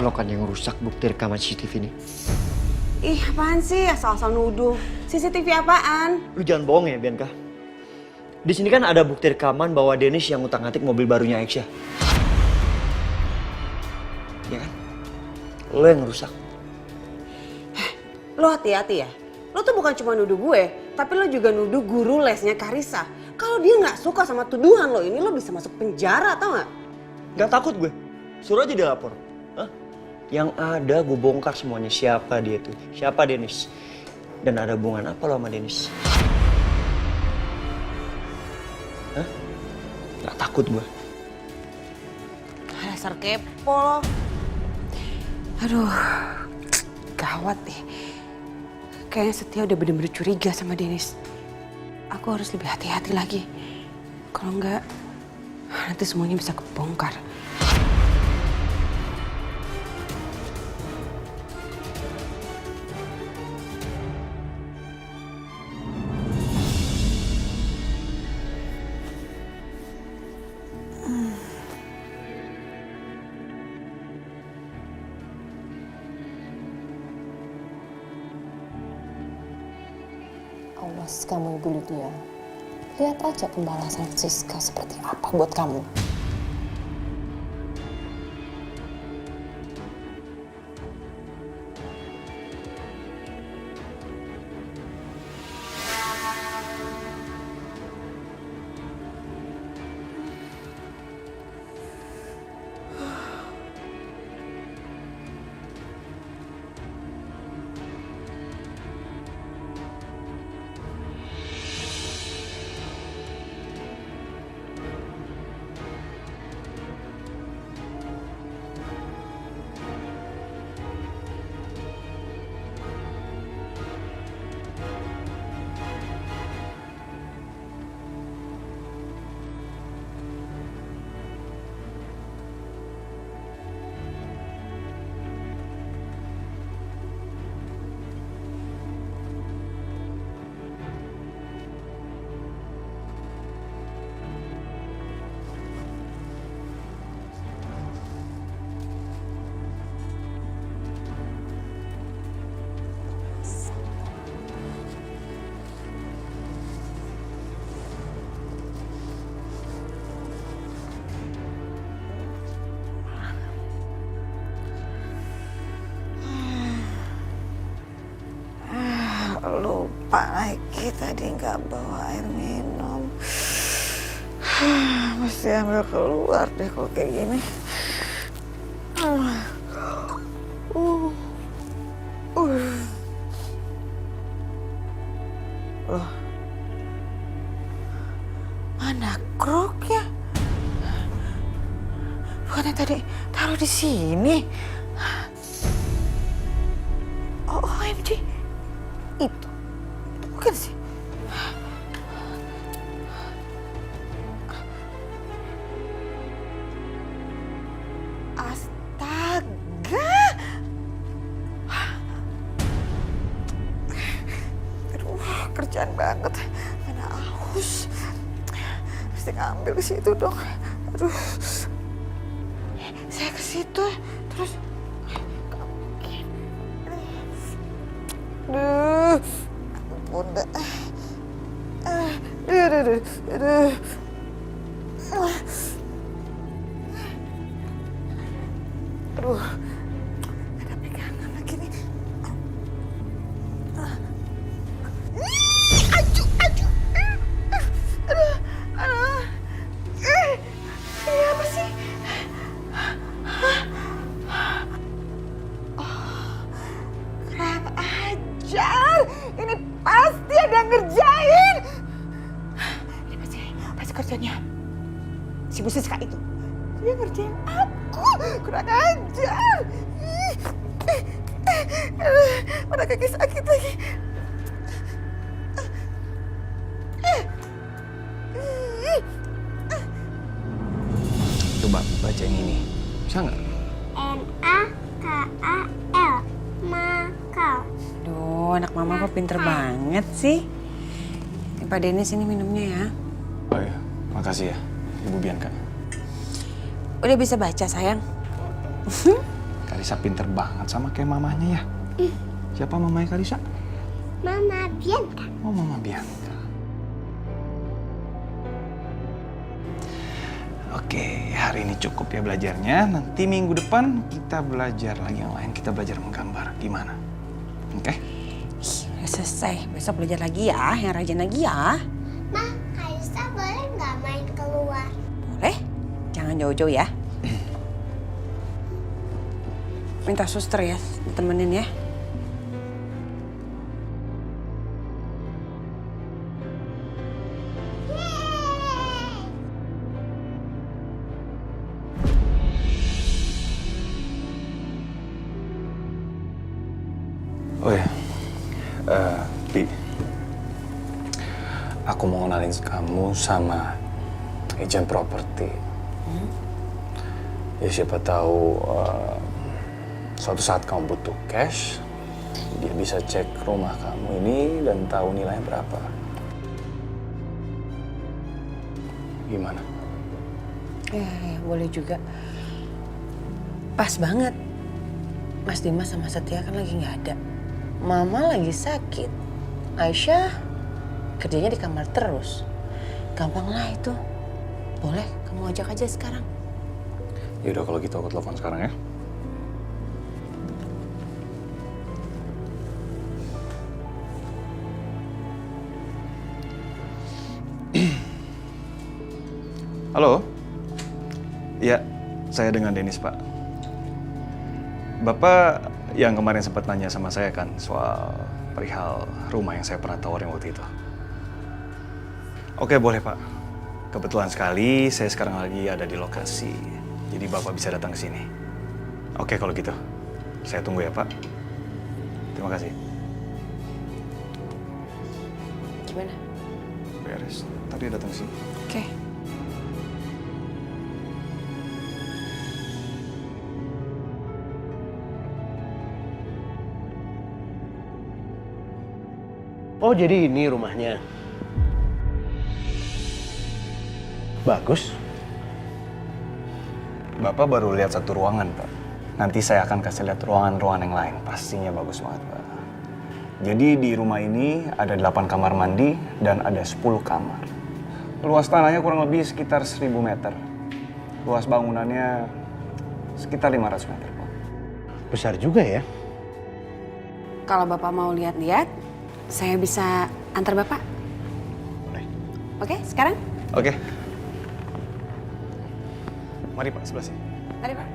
lo kan yang rusak bukti rekaman CCTV ini. Ih, apaan sih? Asal-asal nuduh. CCTV apaan? Lu jangan bohong ya, Bianca. Di sini kan ada bukti rekaman bahwa Dennis yang ngutak-ngatik mobil barunya Aisyah. Ya kan? Lo yang rusak. Lo hati-hati ya. Lo tuh bukan cuma nuduh gue, tapi lo juga nuduh guru lesnya Karissa. Kalau dia nggak suka sama tuduhan lo ini, lo bisa masuk penjara, tau nggak? Gak takut gue. Suruh aja dia lapor. Hah? Yang ada gue bongkar semuanya siapa dia tuh. Siapa Dennis. Dan ada hubungan apa lo sama Dennis? Hah? Gak takut gue. Dasar kepo lo. Aduh, gawat deh. Kayaknya Setia udah bener-bener curiga sama Dennis. Aku harus lebih hati-hati lagi. Kalau enggak, nanti semuanya bisa kebongkar. Awas kamu Ibu Lydia. Lihat aja pembalasan Siska seperti apa buat kamu. Lupa lagi tadi nggak bawa air minum. Mesti ambil keluar deh kalau kayak gini. Loh, mana kroknya? Bukannya tadi taruh di sini? Oh, OMG. Itu bukan sih. Astaga. Aduh, kerjaan banget. Mana aus. Mesti ngambil ke situ dong. Aduh. Saya ke situ terus. Aduh, ampun dah. Aduh. Aduh, ada pegangan lagi nih. Aju. Aduh. Ini apa sih? Kurang ajar. Ini pasti ada yang ngerjain. Ini pasti kerjanya si Bu Siska itu. Dia ngerjain aku. Kurang ajar. Mana kaki sakit lagi. Coba baca yang ini. Bisa nggak? MAKAL, makal. Duh, anak mama kok pinter banget sih. Pak Dennis ini minumnya ya. Oh iya, makasih ya, Ibu Bianca. Udah bisa baca sayang? Kalisa pinter banget sama kayak mamanya ya. Siapa mamanya Kalisa? Mama Bianca. Oh, Mama Bianca. Oke, hari ini cukup ya belajarnya. Nanti minggu depan kita belajar lagi yang lain. Kita belajar menggambar. Gimana? Oke? Udah selesai. Besok belajar lagi ya, yang rajin lagi ya. Ma, Kalisa boleh nggak main keluar? Boleh? Jangan jauh-jauh ya. Minta suster ya, ditemenin ya. Oh ya, Bi, aku mau kenalin kamu sama agent properti. Ya siapa tahu suatu saat kamu butuh cash, dia bisa cek rumah kamu ini dan tahu nilainya berapa. Gimana? Ya, boleh juga. Pas banget. Mas Dimas sama Setia kan lagi nggak ada. Mama lagi sakit. Aisyah kerjanya di kamar terus. Gampang lah itu. Boleh, kamu ajak aja sekarang. Yaudah kalau gitu aku telepon sekarang ya. Halo? Ya, saya dengan Dennis, Pak. Bapak yang kemarin sempat nanya sama saya kan soal perihal rumah yang saya pernah tawarin waktu itu. Oke, boleh Pak. Kebetulan sekali saya sekarang lagi ada di lokasi. Jadi Bapak bisa datang ke sini. Oke kalau gitu. Saya tunggu ya Pak. Terima kasih. Gimana? Beres. Tadi datang sini. Oke. Oh, jadi ini rumahnya. Bagus. Bapak baru lihat satu ruangan, Pak. Nanti saya akan kasih lihat ruangan-ruangan yang lain. Pastinya bagus banget, Pak. Jadi di rumah ini ada 8 kamar mandi dan ada 10 kamar. Luas tanahnya kurang lebih sekitar 1000 meter. Luas bangunannya sekitar 500 meter, Pak. Besar juga ya. Kalau Bapak mau lihat-lihat, saya bisa antar Bapak. Boleh. Oke, sekarang? Oke. Mari Pak, sebelah sini. Mari Pak.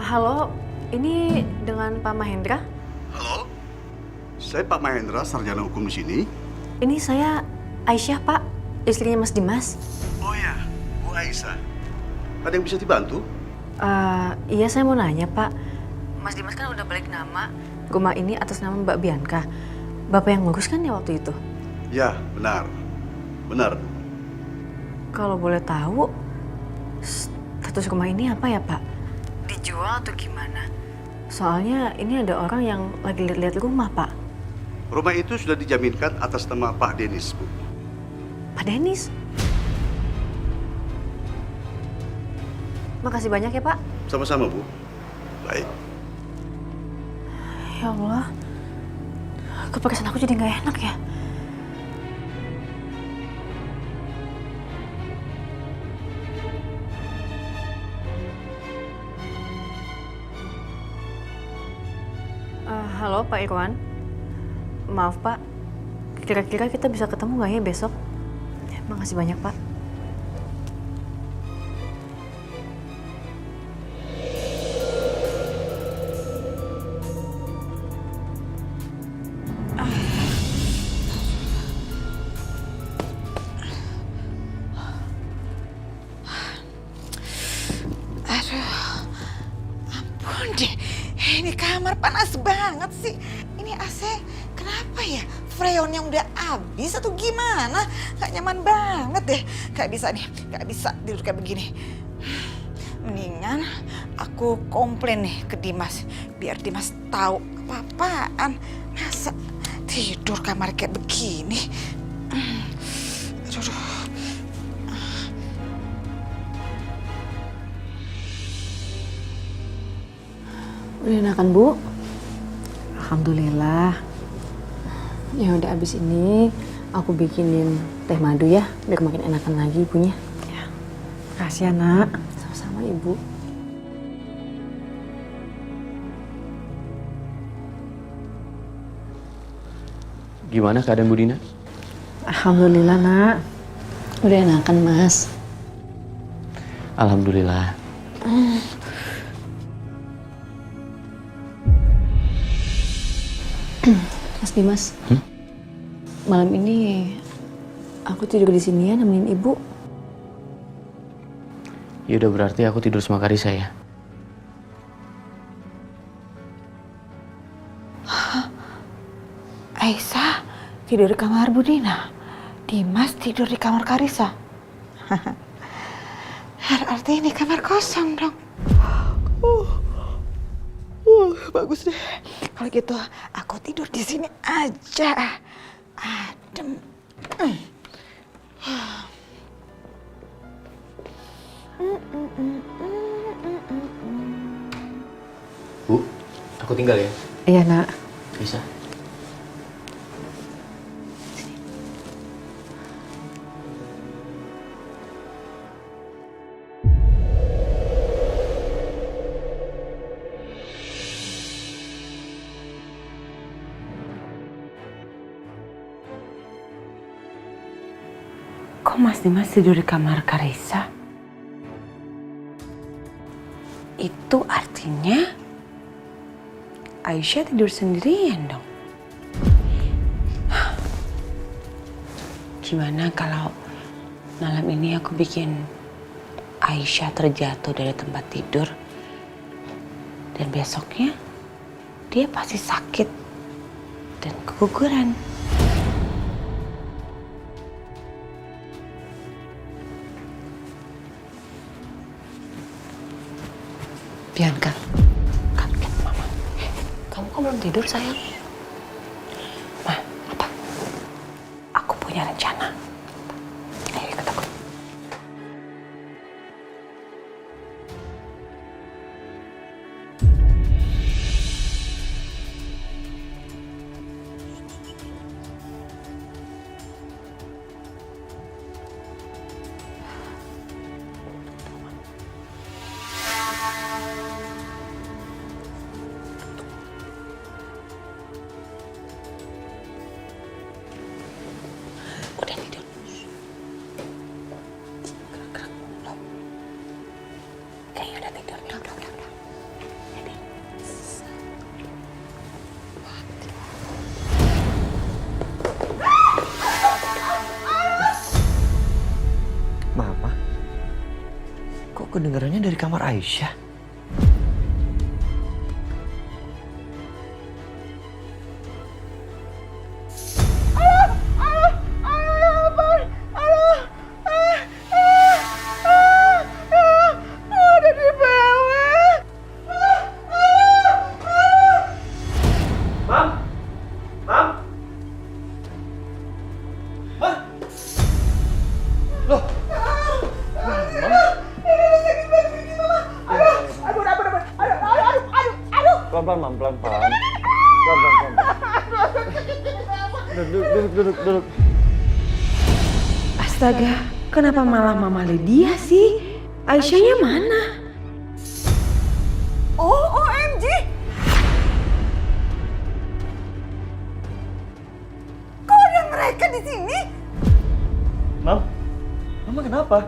Halo, ini dengan Pak Mahendra? Halo, saya Pak Mahendra, sarjana hukum di sini. Ini saya Aisyah, Pak, istrinya Mas Dimas. Oh ya, Bu Aisyah. Ada yang bisa dibantu? Iya, saya mau nanya, Pak. Mas Dimas kan udah balik nama rumah ini atas nama Mbak Bianca. Bapak yang ngurus kan ya waktu itu? Ya, benar. Benar. Kalau boleh tahu, status rumah ini apa ya, Pak? Dijual atau gimana? Soalnya ini ada orang yang lagi lihat-lihat rumah, Pak. Rumah itu sudah dijaminkan atas nama Pak Denis, Bu. Pak Denis? Makasih banyak ya, Pak. Sama-sama, Bu. Baik. Ya Allah, keperasaan aku jadi nggak enak ya. Halo Pak Irwan, maaf Pak, kira-kira kita bisa ketemu nggak ya besok? Makasih banyak Pak. banget sih. Ini AC kenapa ya? Freonnya udah habis atau gimana? Gak nyaman banget deh. Gak bisa nih, gak bisa tidur kayak begini. Mendingan aku komplain nih ke Dimas. Biar Dimas tahu apa-apaan. Masa tidur kamar kayak begini? Aduh. Udah enakan, Bu? Alhamdulillah. Ya udah abis ini aku bikinin teh madu ya, biar makin enakan lagi ibunya. Ya. Makasih ya, Nak. Sama-sama, Ibu. Gimana keadaan Bu Dina? Alhamdulillah, Nak. Udah enakan, Mas. Alhamdulillah. Mas Dimas, malam ini aku tidur di sini ya nemenin Ibu. Ya udah berarti aku tidur sama Karisa ya. Aisyah tidur di kamar Bu Dina. Dimas tidur di kamar Karisa. Berarti ini kamar kosong dong. Bagus deh. Kalau gitu aku tidur di sini aja. Adem. Bu, aku tinggal ya. Iya, Nak. Bisa. Kok Mas Dimas tidur di kamar Karisa? Itu artinya Aisyah tidur sendirian dong. Gimana kalau malam ini aku bikin Aisyah terjatuh dari tempat tidur dan besoknya dia pasti sakit dan keguguran. Bianca, kaget Mama. Kamu kok belum tidur, sayang? Ma, apa? Aku punya rencana. Ayo ikut aku. Udah tidur. Gerak-gerak. Belum. Kayaknya udah tidur. Udah. Jadi. Mama, kok kedengarannya dari kamar Aisyah? Pelan-pelan, Mam, pelan-pelan. Pelan-pelan. Duduk. Astaga, kenapa malah Mama Lydia sih? Aisyahnya mana? Oh, OMG. Kok ada mereka di sini? Mam, Mama kenapa?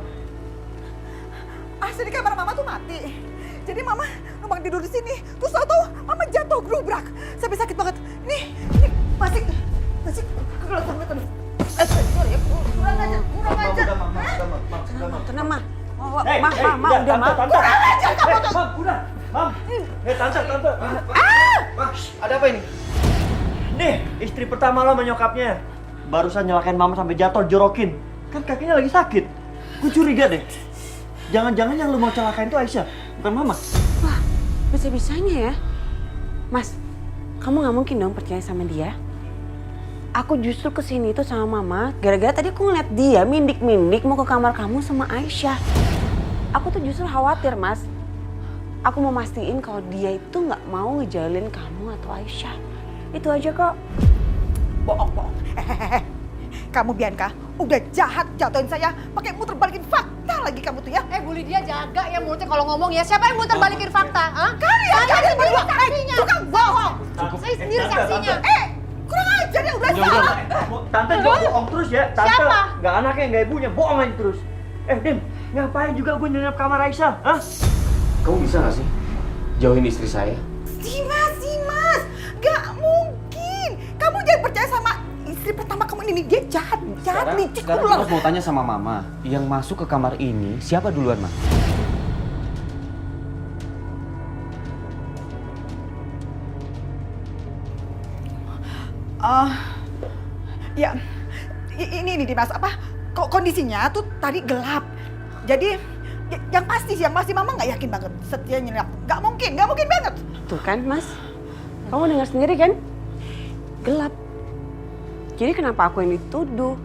Asli di kamar Mama tuh mati. Jadi Mama numpang tidur di sini. Terus tau Mama jatuh gerubrak. Sampai sakit banget. Nih, masih kegelas banget tuh. Sorry, kurang aja. Tenang, Ma. Hei, Udah, Ma. Tante. Kurang aja kamu tuh. Mam, udah. Mam. Tante. Mas, ada apa ini? Nih, istri pertama lo sama nyokapnya. Barusan nyelakain mama sampai jatuh, jorokin. Kan kakinya lagi sakit. Gue curiga deh. Jangan-jangan yang lo mau celakain tuh Aisyah, bukan mama. Wah, bisa-bisanya ya. Mas, kamu nggak mungkin dong percaya sama dia. Aku justru kesini tuh sama mama, gara-gara tadi aku ngeliat dia mindik-mindik mau ke kamar kamu sama Aisyah. Aku tuh justru khawatir, Mas. Aku mau mastiin kalau dia itu nggak mau ngejalin kamu atau Aisyah. Itu aja kok. Bohong. Kamu Bianca, udah jahat jatuhin saya, pakai muter balikin fakta lagi kamu tuh ya. Bu Lydia jaga ya mulutnya kalau ngomong ya. Siapa yang muter balikin fakta? Hah? Kalian berdua saksinya. tukang bohong. Saya sendiri saksinya. Kurang ajar ya udah Udah, salah. Tante jangan bohong terus ya. Tante Siapa? nggak anaknya, nggak ibunya, bohong aja terus. Dim, ngapain juga gue nyenyap kamar Aisyah? Hah? Kamu bisa nggak sih jauhin istri saya? Dimas, gak mungkin. Kamu jangan percaya sama istri pertama kamu ini. Dia jahat licik Sekarang ular. Mas mau tanya sama Mama, yang masuk ke kamar ini siapa duluan, Ma? Ya, ini Dimas, apa? Kondisinya tuh tadi gelap. Jadi yang pasti mama nggak yakin banget Setia nyenyap. Nggak mungkin banget. Tuh kan, Mas. Kamu dengar sendiri kan? Gelap. Jadi kenapa aku yang dituduh?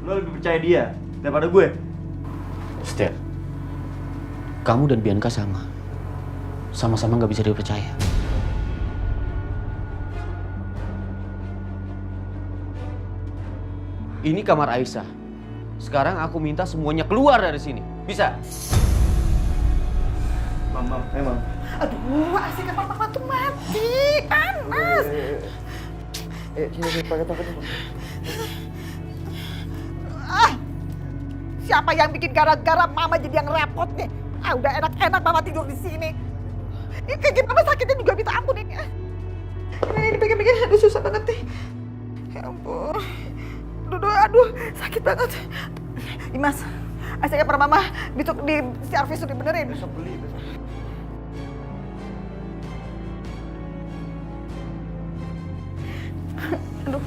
Lo lebih percaya dia daripada gue? Setia, kamu dan Bianca sama. Sama-sama nggak bisa dipercaya. Ini kamar Aisyah. Sekarang aku minta semuanya keluar dari sini. Bisa? Mama, emang. Aduh, AC kamar mama tuh mati, panas. Sini, pakai tongkat. Siapa yang bikin gara-gara mama jadi yang repot nih? Udah enak-enak mama tidur di sini. Ini kayak mama sakitnya juga minta ampun ini. Ini pegang-pegang, aduh susah banget nih. Ya ampun. Aduh, sakit banget. Dimas, AC kamar mama di servis udah dibenerin. Besok beli, besok. Aduh.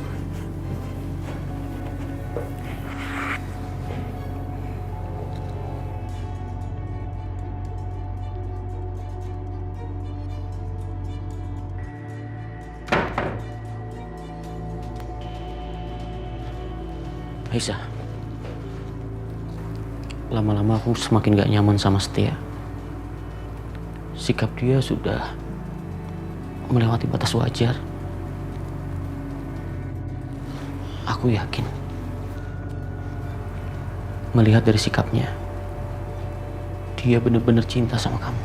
Aisyah, lama-lama aku semakin gak nyaman sama Setia. Sikap dia sudah melewati batas wajar. Aku yakin, melihat dari sikapnya, dia benar-benar cinta sama kamu.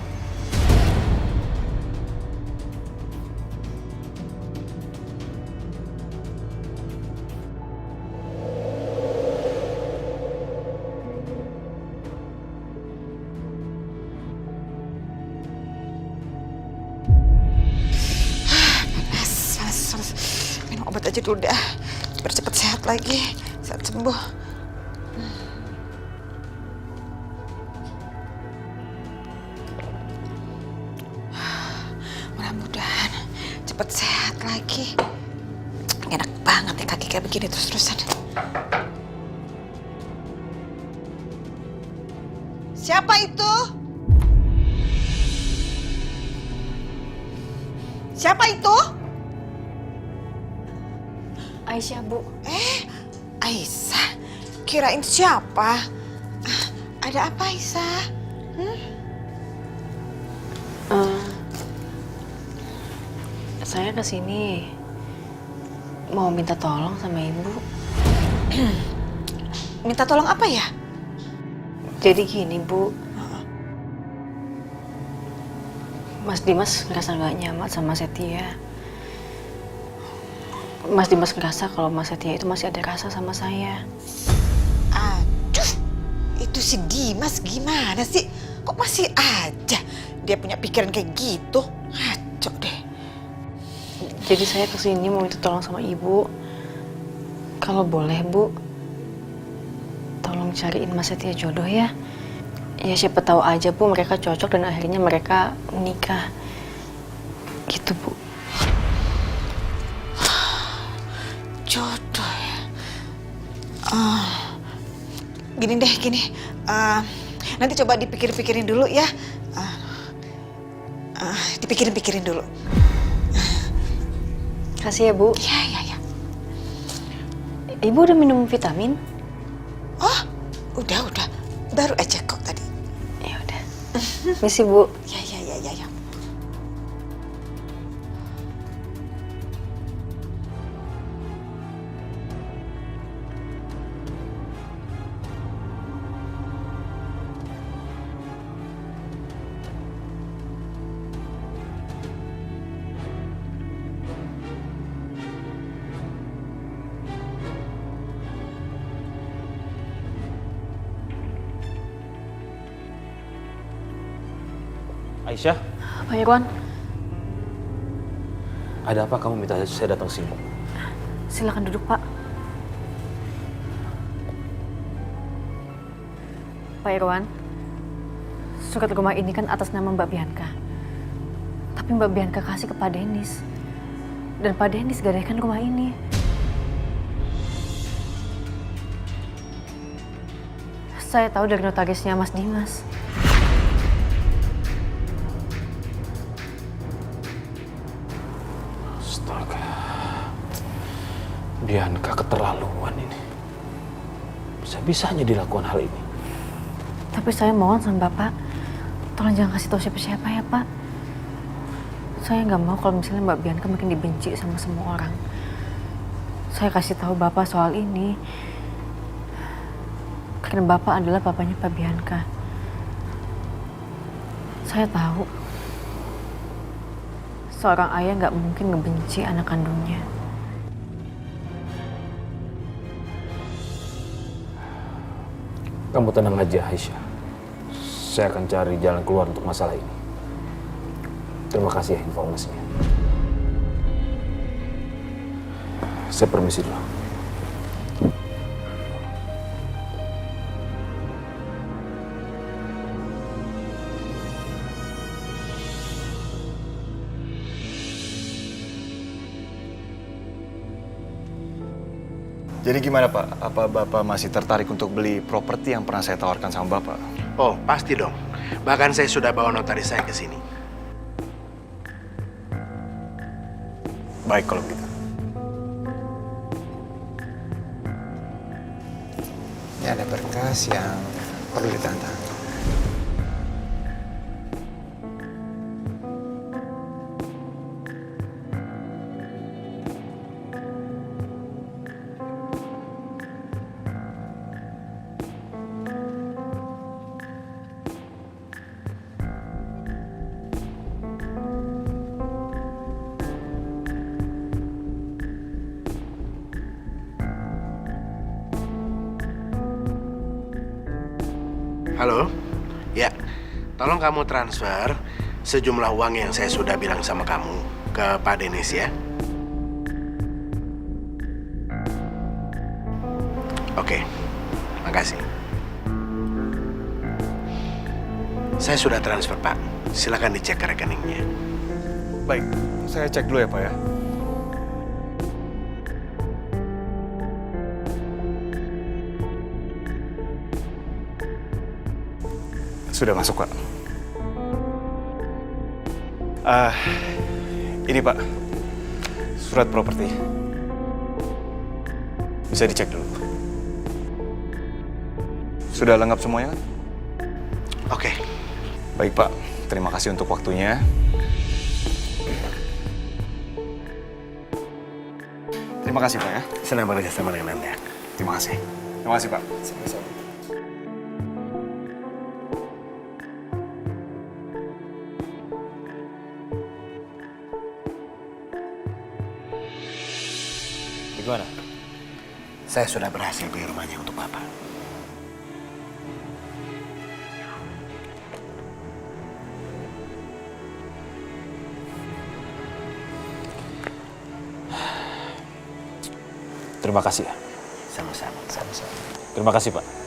Minum obat aja dulu dah, biar cepet sehat lagi, sehat sembuh. Mudah-mudahan cepet sehat lagi. Enak banget ya kaki kayak begini terus-terusan. Siapa itu? Siapa itu? Aisyah, Bu. Aisyah? Kirain siapa? Ada apa, Aisyah? Saya kesini mau minta tolong sama Ibu. Minta tolong apa ya? Jadi gini, Bu. Mas Dimas ngerasa gak nyaman sama Setia. Mas Dimas ngerasa kalau Mas Setia itu masih ada rasa sama saya. Aduh, itu si Dimas gimana sih? Kok masih aja dia punya pikiran kayak gitu? Ngaco deh. Jadi saya kesini mau minta tolong sama Ibu. Kalau boleh, Bu, tolong cariin Mas Setia jodoh ya. Ya siapa tahu aja, Bu, mereka cocok dan akhirnya mereka menikah. Gitu, Bu. Gini deh, gini. Nanti coba dipikir-pikirin dulu ya. Dipikirin-pikirin dulu. Kasih ya, Bu. Ya. Ibu udah minum vitamin? Oh, udah. Baru aja kok tadi. Ya udah. Misi, Bu. Ya. Aisyah, Pak Irwan, ada apa kamu minta saya datang sini? silakan duduk, Pak. Pak Irwan, surat rumah ini kan atas nama Mbak Bianca. Tapi Mbak Bianca kasih ke Pak Denis. Dan Pak Denis gadaikan rumah ini. Saya tahu dari notarisnya Mas Dimas. Astaga, Bianca keterlaluan ini. Bisa-bisanya dilakukan hal ini. Tapi saya mohon sama Bapak, tolong jangan kasih tahu siapa-siapa ya, Pak. Saya nggak mau kalau misalnya Mbak Bianca makin dibenci sama semua orang. Saya kasih tahu Bapak soal ini karena Bapak adalah bapaknya Pak Bianca. Saya tahu seorang ayah nggak mungkin ngebenci anak kandungnya. Kamu tenang aja, Aisyah. Saya akan cari jalan keluar untuk masalah ini. Terima kasih ya informasinya. Saya permisi dulu. Jadi gimana Pak? Apa Bapak masih tertarik untuk beli properti yang pernah saya tawarkan sama Bapak? Oh, pasti dong. Bahkan saya sudah bawa notaris saya ke sini. Baik kalau begitu. Ini ada berkas yang perlu ditandatangani. Halo? Ya, tolong kamu transfer sejumlah uang yang saya sudah bilang sama kamu ke Pak Denis ya. Oke, makasih. Saya sudah transfer, Pak. Silakan dicek ke rekeningnya. Baik, saya cek dulu ya Pak ya. Sudah masuk Pak. Ini Pak, surat properti. Bisa dicek dulu. Sudah lengkap semuanya? Oke. Baik Pak, terima kasih untuk waktunya. Terima kasih Pak ya. Senang bekerja sama dengan Anda. Terima kasih. Terima kasih Pak. Sama-sama. Gimana? Saya sudah berhasil beli rumahnya untuk Bapak. Terima kasih ya. Sama-sama. Terima kasih, Pak.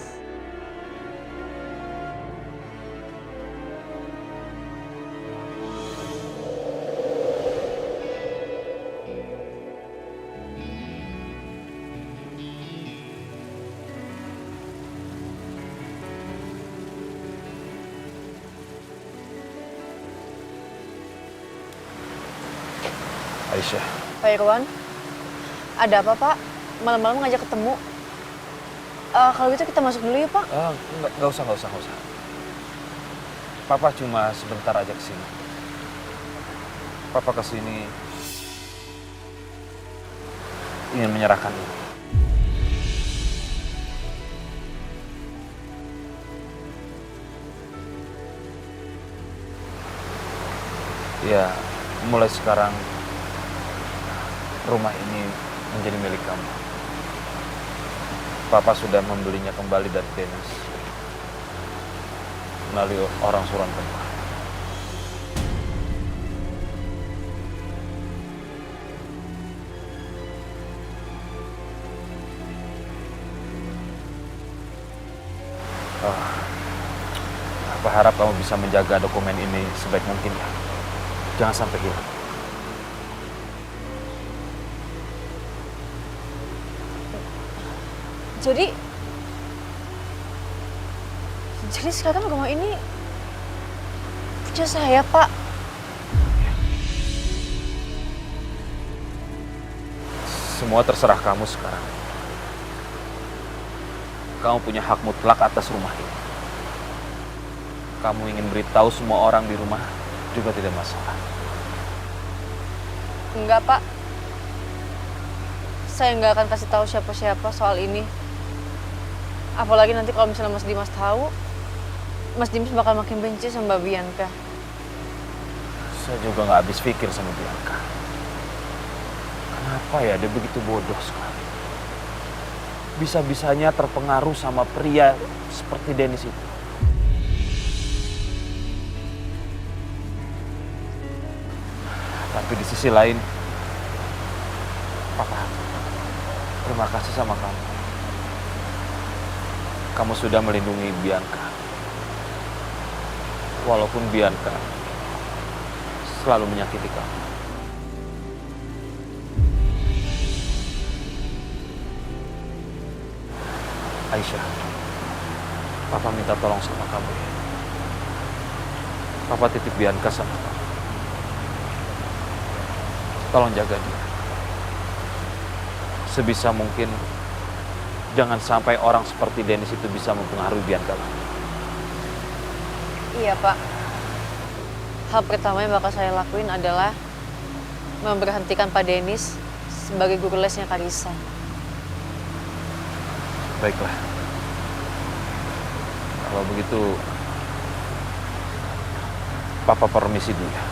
Aisyah. Pak Irwan, ada apa Pak? Malam-malam ngajak ketemu. Kalau gitu kita masuk dulu ya Pak. Nggak usah. Papa cuma sebentar aja kesini. Papa kesini ingin menyerahkan ini. Ya, mulai sekarang rumah ini menjadi milik kamu. Papa sudah membelinya kembali dari Dennis melalui orang suruhan Papa. Papa harap kamu bisa menjaga dokumen ini sebaik mungkin ya. Jangan sampai hilang. Jadi sekarang rumah ini punya saya, Pak. Semua terserah kamu sekarang. Kamu punya hak mutlak atas rumah ini. Kamu ingin beritahu semua orang di rumah juga tidak masalah. Enggak, Pak. Saya nggak akan kasih tahu siapa-siapa soal ini. Apalagi nanti kalau misalnya Mas Dimas tahu, Mas Dimas bakal makin benci sama Mbak Bianca. Saya juga nggak habis pikir sama Bianca. Kenapa ya dia begitu bodoh sekali? Bisa-bisanya terpengaruh sama pria seperti Dennis itu. Tapi di sisi lain, Papa, terima kasih sama kamu. Kamu sudah melindungi Bianca. Walaupun Bianca selalu menyakiti kamu. Aisyah, Papa minta tolong sama kamu ya. Papa titip Bianca sama kamu. Tolong jaga dia. Sebisa mungkin jangan sampai orang seperti Dennis itu bisa mempengaruhi Bianca lagi. Iya, Pak. Hal pertama yang bakal saya lakuin adalah memberhentikan Pak Dennis sebagai guru lesnya Karissa. Baiklah. Kalau begitu, Papa permisi dulu ya.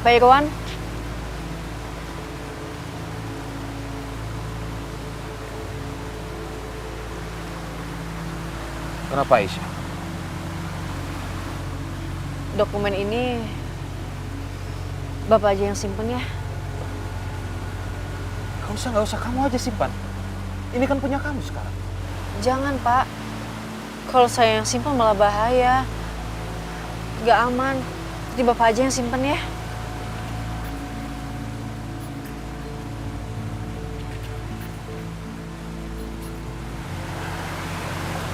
Pak Irwan, kenapa Aisyah? dokumen ini Bapak aja yang simpen ya. Nggak usah, kamu aja simpan. Ini kan punya kamu sekarang. Jangan, Pak. Kalau saya yang simpen malah bahaya. Gak aman. Jadi Bapak aja yang simpen ya.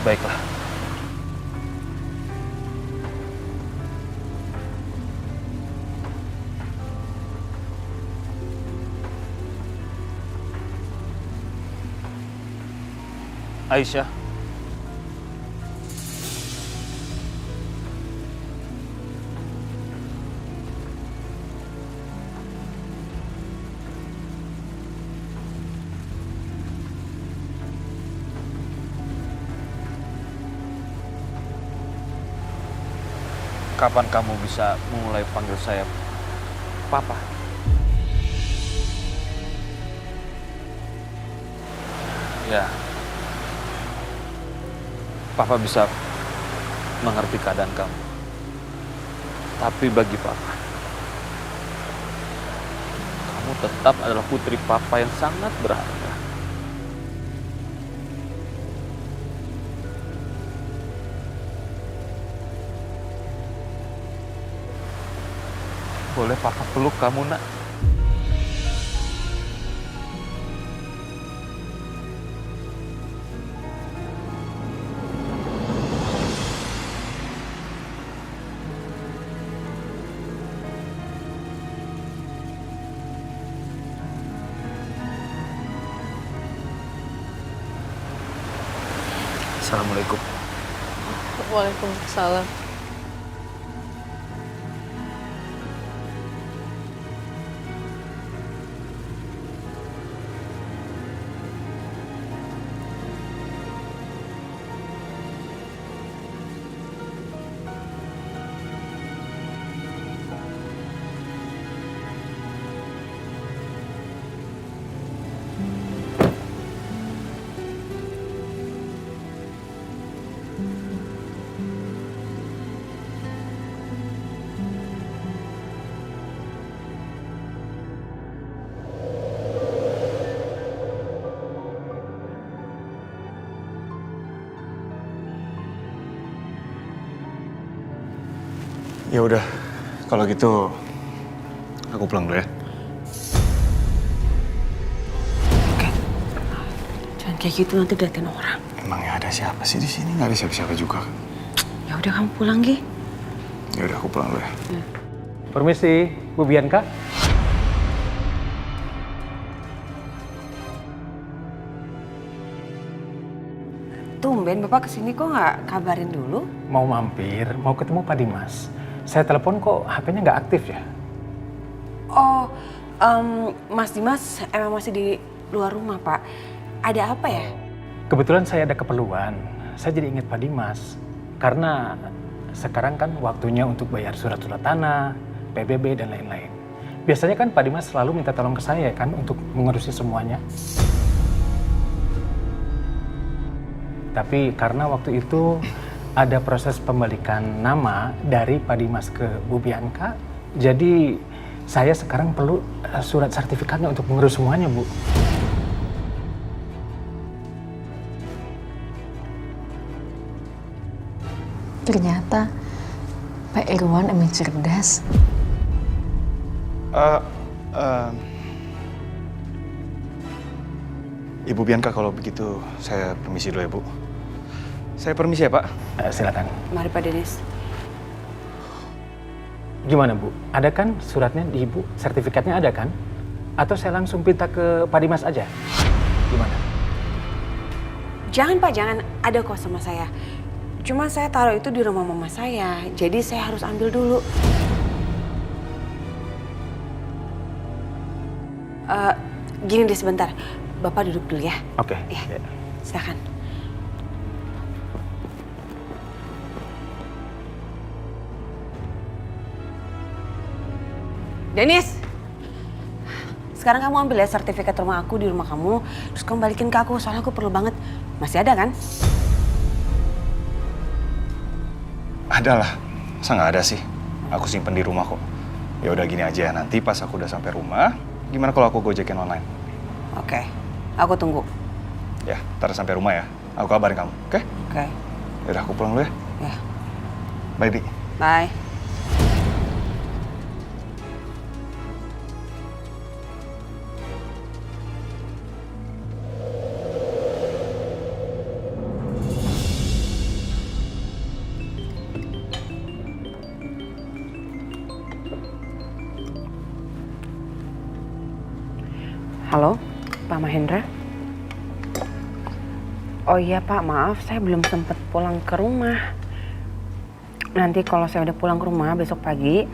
Baiklah. Aisyah. Kapan kamu bisa mulai panggil saya Papa? Ya, Papa bisa mengerti keadaan kamu. Tapi bagi Papa, kamu tetap adalah putri Papa yang sangat berharga. Boleh Papa peluk kamu, Nak? Assalamualaikum. Waalaikumsalam. Ya udah, kalau gitu aku pulang dulu ya. Oke. Jangan kayak gitu, nanti diliatin orang. Emangnya ada siapa sih di sini? Nggak ada siapa-siapa juga. Ya udah, kamu pulang, Gi. Ya udah, aku pulang dulu ya. Permisi, Bu Bianca. Tumben Bapak kesini kok nggak kabarin dulu? Mau mampir, mau ketemu Pak Dimas. Saya telepon kok HP-nya nggak aktif ya? Oh, Mas Dimas emang masih di luar rumah, Pak. Ada apa ya? Kebetulan saya ada keperluan. Saya jadi ingat Pak Dimas. Karena sekarang kan waktunya untuk bayar surat-surat tanah, PBB, dan lain-lain. Biasanya kan Pak Dimas selalu minta tolong ke saya kan untuk mengurusi semuanya. Tapi karena waktu itu ada proses pembalikan nama dari Pak Dimas ke Bu Bianca, jadi saya sekarang perlu surat sertifikatnya untuk mengurus semuanya, Bu. Ternyata Pak Irwan emang cerdas. Ibu Bianca, kalau begitu saya permisi dulu ya, Bu. Saya permisi ya, Pak. Silakan. Mari Pak Denis. Gimana, Bu? Ada kan suratnya di Ibu? Sertifikatnya ada kan? Atau saya langsung pinta ke Pak Dimas aja? Gimana? Jangan Pak, jangan. Ada kok sama saya. Cuma saya taruh itu di rumah mama saya, jadi saya harus ambil dulu. Gini deh sebentar, Bapak duduk dulu ya. Oke. Ya, silakan. Denis, sekarang kamu ambil ya sertifikat rumah aku di rumah kamu, terus kamu balikin ke aku, soalnya aku perlu banget. Masih ada kan? Ada lah. Masa nggak ada sih? Aku simpen di rumah kok. Ya udah gini aja, nanti pas aku udah sampai rumah, gimana kalau aku gojekin online? Oke, aku tunggu. Ya, ntar sampai rumah ya. Aku kabarin kamu, oke? Oke. Yaudah, aku pulang dulu ya. Ya. Bye, Di. Bye. Halo, Pak Mahendra. Oh iya Pak, maaf saya belum sempat pulang ke rumah. Nanti kalau saya udah pulang ke rumah besok pagi,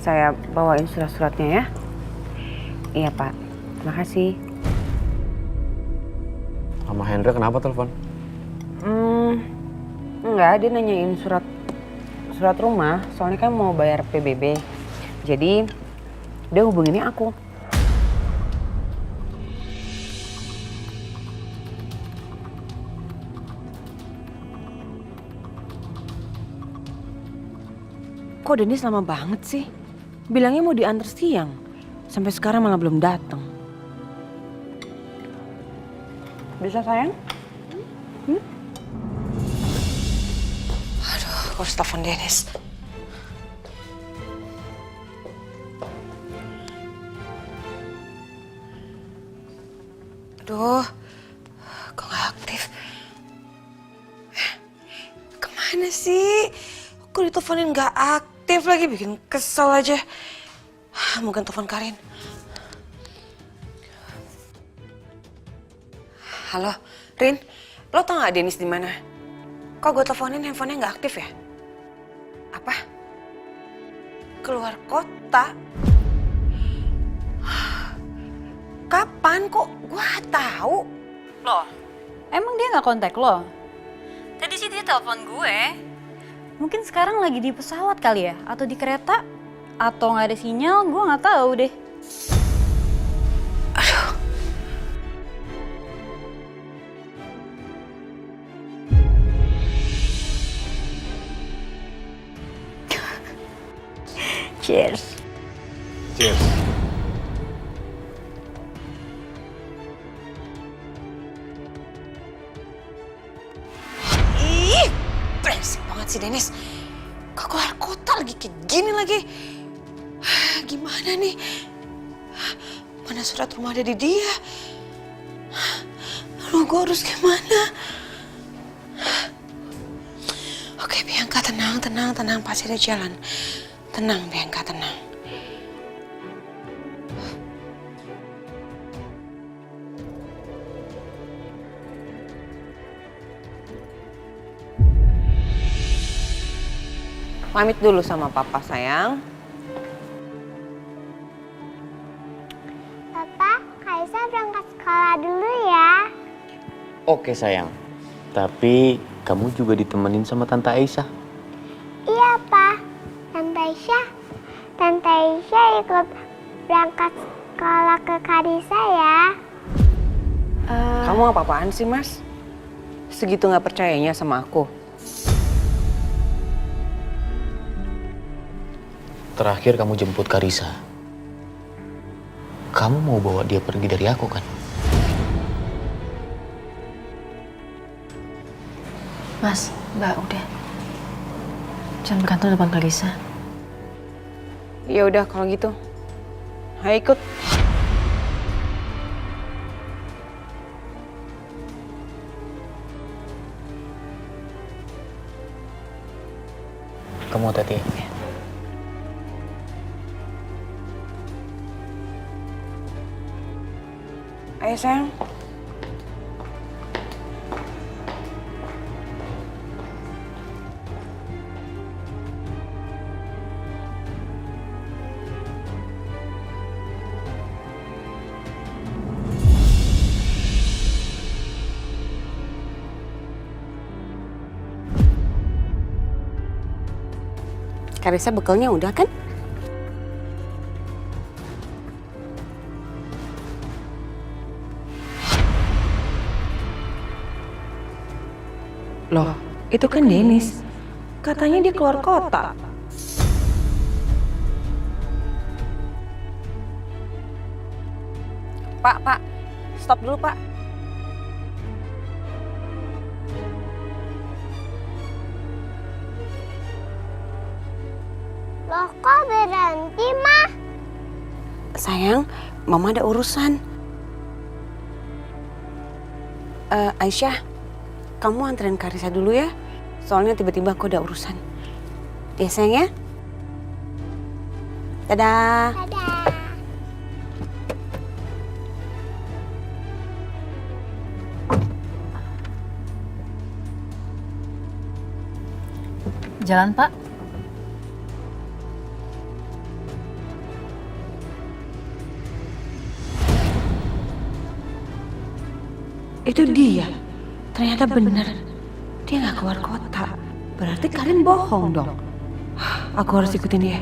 saya bawain surat-suratnya ya. Iya Pak, terima kasih. Pak Mahendra kenapa telepon? Enggak, dia nanyain surat rumah, soalnya kan mau bayar PBB. Jadi dia hubunginnya aku. Kok Denis lama banget sih? Bilangnya mau diantar siang. Sampai sekarang malah belum datang. Bisa sayang? Aduh, aku harus telepon Denis. Aduh, kok gak aktif? Kemana sih? Kok diteleponin gak aktif lagi, bikin kesel aja. Mungkin telepon Karin. Halo, Rin. Lo tau gak Denis di mana? Kok gue teleponin handphonenya nggak aktif ya? Apa? Keluar kota? Kapan kok? Gue tahu. Loh, emang dia nggak kontak lo? Tadi sih dia telepon gue. Mungkin sekarang lagi di pesawat kali ya? Atau di kereta? Atau nggak ada sinyal? Gue nggak tahu deh. Cheers. Cheers. Ih, brengsek banget sih Dennis. Kok keluar kota lagi kayak gini lagi. Gimana nih? Mana surat rumah ada di dia? Aduh, gue harus gimana? Oke, Bianca, tenang. Pasti ada jalan. Tenang, Bianca, tenang. Pamit dulu sama papa, sayang. Papa, Kaisa berangkat sekolah dulu ya. Oke sayang, tapi kamu juga ditemenin sama Tante Aisyah. Iya, Pak. Tante Aisyah ikut berangkat sekolah ke Karisa ya. Kamu apa-apaan sih, Mas? Segitu nggak percayanya sama aku? Terakhir kamu jemput Karisa. Kamu mau bawa dia pergi dari aku kan? Mas, Mbak, udah. Jangan berantem depan Karisa. Ya udah kalau gitu. Ayo ikut. Kamu hati-hati. Ayo sayang. Karisa bekalnya udah kan? Loh, itu kan Dennis. Katanya dia keluar kota. Pak, stop dulu, Pak. Loh, kok berhenti, Mah? Sayang, Mama ada urusan. Aisyah, kamu anterin Karisa dulu ya. Soalnya tiba-tiba aku ada urusan. Ya sayang ya. Dadah. Dadah. Jalan, Pak. Itu dia. Ternyata benar. Dia nggak keluar kota. Berarti Karin bohong dong. Aku harus ikutin dia.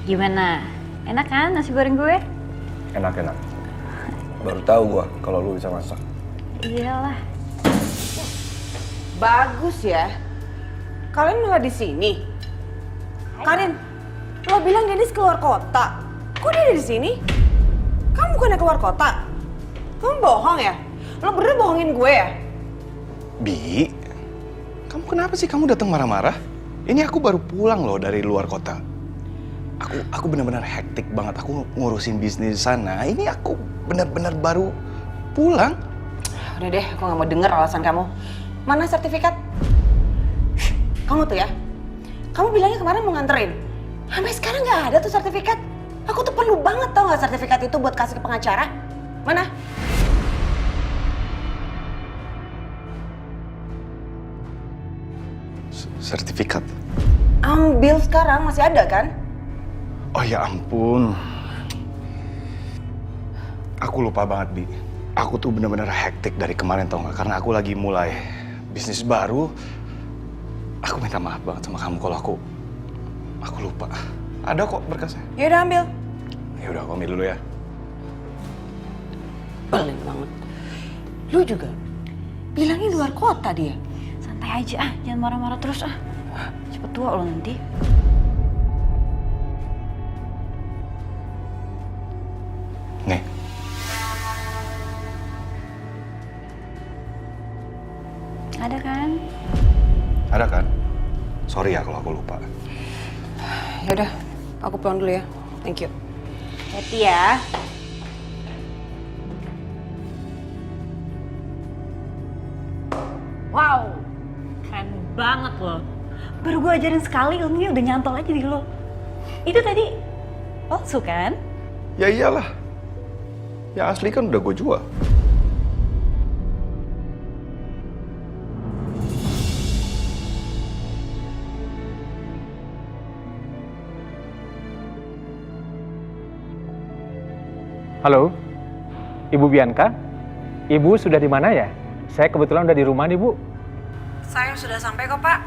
Gimana? Enak kan nasi goreng gue? Enak. Baru tahu gua kalau lu bisa masak. Iyalah. Bagus ya. Kalian malah di sini. Karin, lo bilang Dennis keluar kota. Kok dia ada di sini? Kamu bukannya keluar kota? Kamu bohong ya? Lo bener bohongin gue ya? Bi, kamu kenapa sih kamu datang marah-marah? Ini aku baru pulang loh dari luar kota. Aku benar-benar hektik banget. Aku ngurusin bisnis di sana. Ini aku benar-benar baru pulang. Udah deh, aku nggak mau denger alasan kamu. Mana sertifikat? Kamu tuh ya, kamu bilangnya kemarin mau nganterin. Sampai sekarang nggak ada tuh sertifikat. Aku tuh perlu banget tau nggak sertifikat itu buat kasih ke pengacara. Mana? Sertifikat? Ambil sekarang, masih ada kan? Oh ya ampun. Aku lupa banget, Bi. Aku tuh benar-benar hektik dari kemarin tau nggak? Karena aku lagi mulai bisnis baru. Aku minta maaf banget sama kamu kalau aku lupa. Ada kok berkasnya. Ya udah ambil. Ya udah, aku ambil dulu ya. Pelit banget. Lu juga bilangnya luar kota dia. Santai aja ah, jangan marah-marah terus ah. Cepet tua lo nanti. Nih. Ada kan? Ada kan? Sorry ya kalau aku lupa. Ya udah, aku pulang dulu ya. Thank you. Hati ya. Wow, keren banget loh. Baru gue ajarin sekali, ilmunya udah nyantol aja di lo. Itu tadi palsu kan? Ya iyalah. Yang asli kan udah gue jual. Halo, Ibu Bianca? Ibu sudah di mana ya? Saya kebetulan udah di rumah nih, Bu. Saya sudah sampai kok, Pak.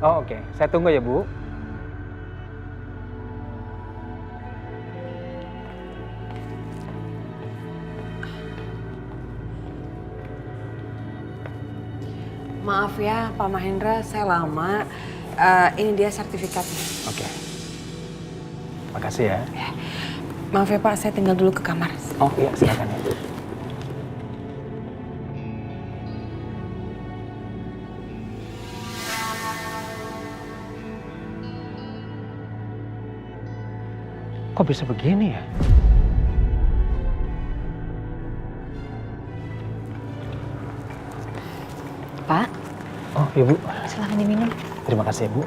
Oh, oke. Saya tunggu ya, Bu. Maaf ya, Pak Mahendra, saya lama. Ini dia sertifikatnya. Oke. Makasih ya. Maaf ya Pak, saya tinggal dulu ke kamar. Oh iya, silakan ya. Kok bisa begini ya? Pak, Oh, Ibu. silahkan diminum. Terima kasih, Bu.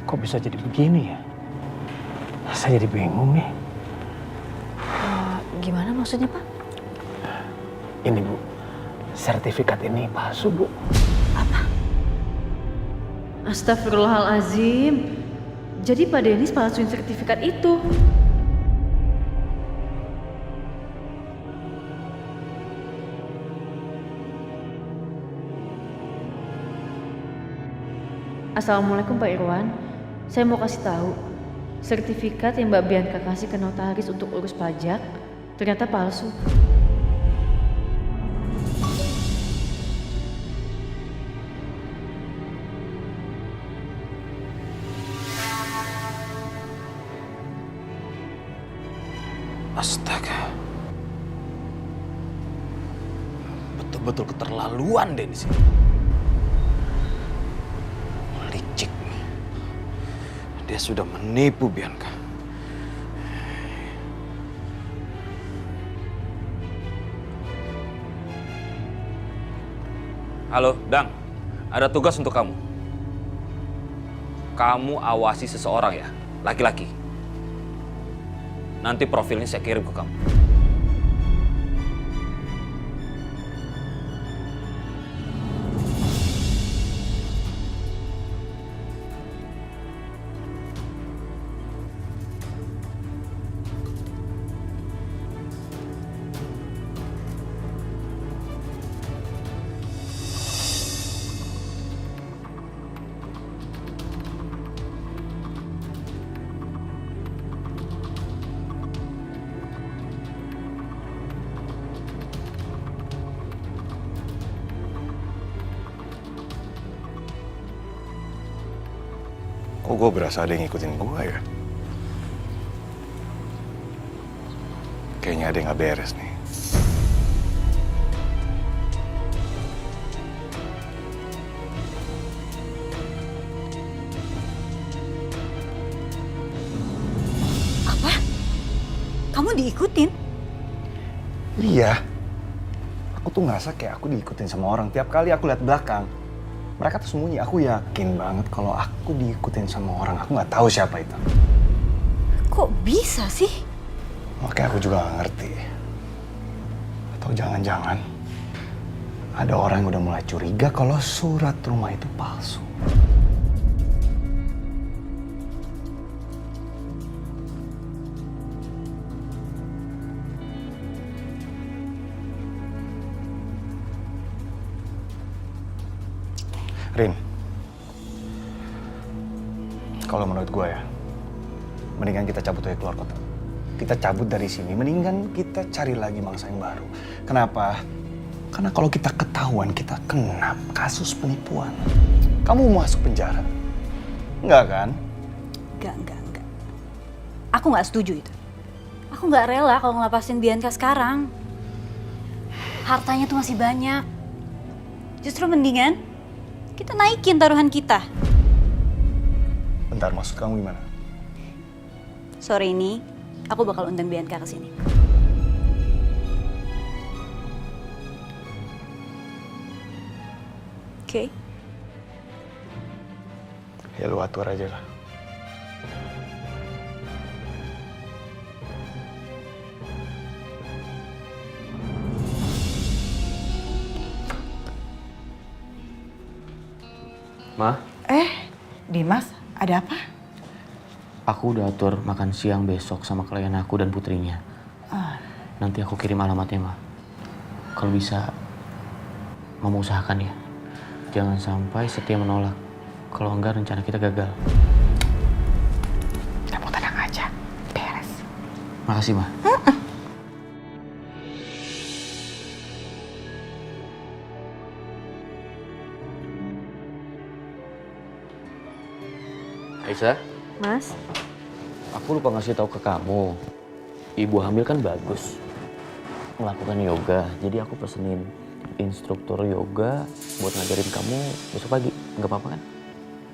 Kok bisa jadi begini ya? Saya jadi bingung nih. Gimana maksudnya, Pak? Ini, Bu. Sertifikat ini palsu, Bu. Astagfirullahalazim. Jadi Pak Denis palsuin sertifikat itu. Assalamualaikum Pak Irwan. Saya mau kasih tahu, sertifikat yang Mbak Bianca kasih ke notaris untuk urus pajak ternyata palsu. Astaga. Betul-betul keterlaluan deh di sini. Licik. Dia sudah menipu Bianca. Halo, Dang. Ada tugas untuk kamu. Kamu awasi seseorang ya, laki-laki. Nanti profilnya saya kirim ke kamu. Kok gue berasa ada yang ngikutin gue ya? Kayaknya ada yang gak beres nih. diikutin? Iya. Aku tuh ngerasa kayak aku diikutin sama orang. Tiap kali aku lihat belakang, mereka tuh sembunyi. Aku yakin banget kalau aku diikutin sama orang. Aku nggak tahu siapa itu. Kok bisa sih? Makanya aku juga gak ngerti. Atau jangan-jangan ada orang yang udah mulai curiga kalau surat rumah itu palsu. Rin, kalau menurut gue ya, mendingan kita cabut aja keluar kota. Kita cabut dari sini, mendingan kita cari lagi mangsa yang baru. Kenapa? Karena kalau kita ketahuan, kita kena kasus penipuan. Kamu mau masuk penjara? Enggak kan? Enggak. Aku nggak setuju itu. Aku nggak rela kalau ngelepasin Bianca sekarang. Hartanya tuh masih banyak. Justru mendingan kita naikin taruhan kita. Bentar, maksud kamu gimana? Sore ini, aku bakal undang Bianca ke sini. Oke? Ya lu atur aja lah. Ma, Dimas, ada apa? aku udah atur makan siang besok sama klien aku dan putrinya. Nanti aku kirim alamatnya, Ma. Kalau bisa, Mama usahakan ya. Jangan sampai Setia menolak. Kalau enggak, rencana kita gagal. Kamu tenang aja, beres. Makasih, Ma. Aisyah, Mas, aku lupa ngasih tahu ke kamu. Ibu hamil kan bagus melakukan yoga, jadi aku pesenin instruktur yoga buat ngajarin kamu besok pagi. Nggak apa-apa kan?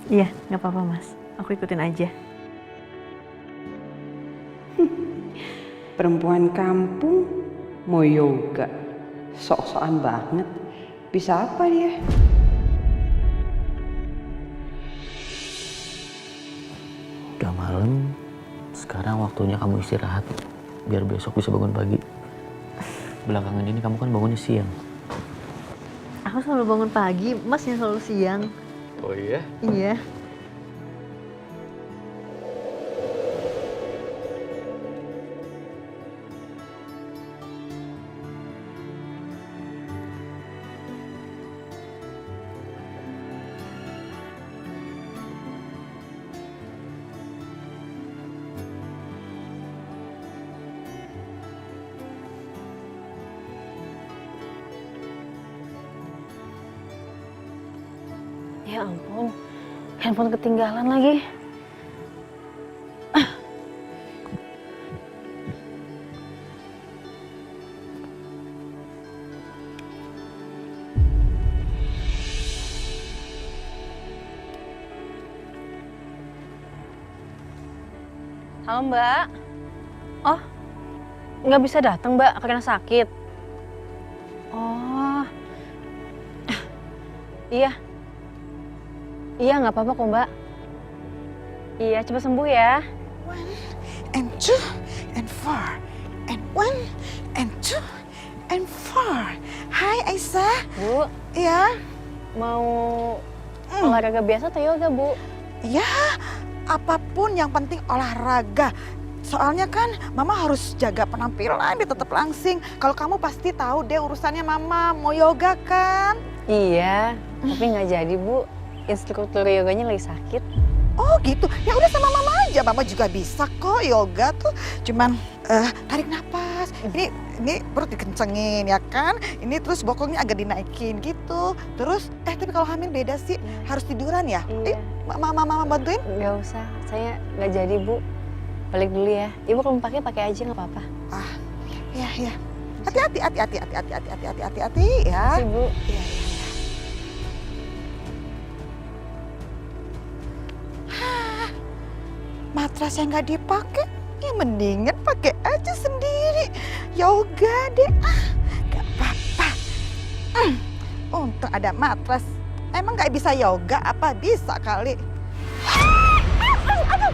iya nggak apa-apa Mas. Aku ikutin aja. Perempuan kampung mau yoga. Sok-sokan banget. Bisa apa dia? Udah malam, sekarang waktunya kamu istirahat biar besok bisa bangun pagi. Belakangan ini kamu kan bangunnya siang. Aku selalu bangun pagi, Mas yang selalu siang. Oh iya? Iya. Ya ampun, handphone ketinggalan lagi. Halo Mbak. Oh, nggak bisa datang Mbak karena sakit. Oh, iya. Iya, nggak apa-apa kok, Mbak. Iya, cepat sembuh ya. 1 and 2 and 4 and 1 and 2 and 4. Hai Aisyah. Bu. Iya. Mau olahraga biasa atau yoga, Bu? Ya, apapun yang penting olahraga. Soalnya kan Mama harus jaga penampilan biar tetap langsing. Kalau kamu pasti tahu deh urusannya Mama mau yoga kan? Iya, tapi nggak jadi, Bu. Instruktur yoganya lagi sakit. Oh gitu, ya udah sama Mama aja. Mama juga bisa kok yoga tuh. Cuman tarik napas. Ini perut dikencengin ya kan? Ini terus bokongnya agak dinaikin gitu. Terus tapi kalau hamil beda sih, harus tiduran ya? Iya. Mama bantuin? Nggak usah, saya nggak jadi, Bu. Balik dulu ya. Ibu kalau mau pakai aja nggak apa-apa. Ya. Hati-hati ya. Makasih, Bu. Iya. Matras yang nggak dipakai Ya mendingan pakai aja sendiri. Yoga deh. Gak apa-apa. Untung ada matras. Emang gak bisa yoga apa? Bisa kali. Aduh.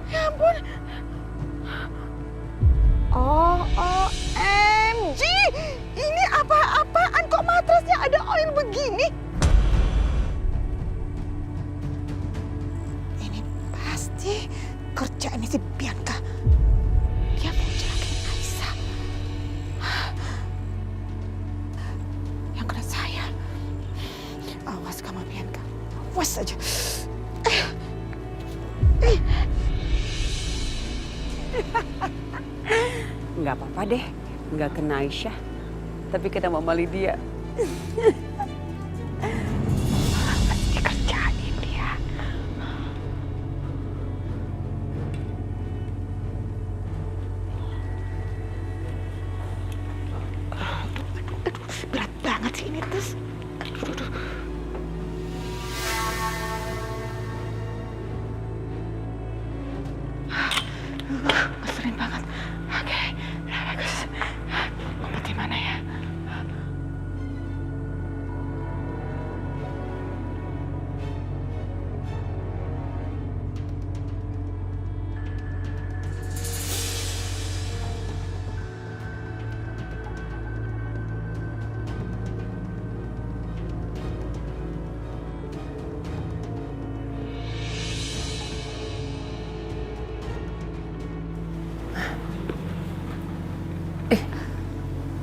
Ya ampun. OMG. Ini apa-apaan kok matrasnya ada oil begini? Ini pasti kerjaan si Bianca. Dia mau celakain Aisyah. Yang kena saya. Awas kamu Bianca. Awas aja. Nggak apa-apa deh, nggak kena Aisyah. Tapi kena Mama Lydia. Pasti kerjain dia. Aduh, berat banget sih ini tes. Aduh. Ngeselin banget. Oke, bagus. Ngumpet di mana ya?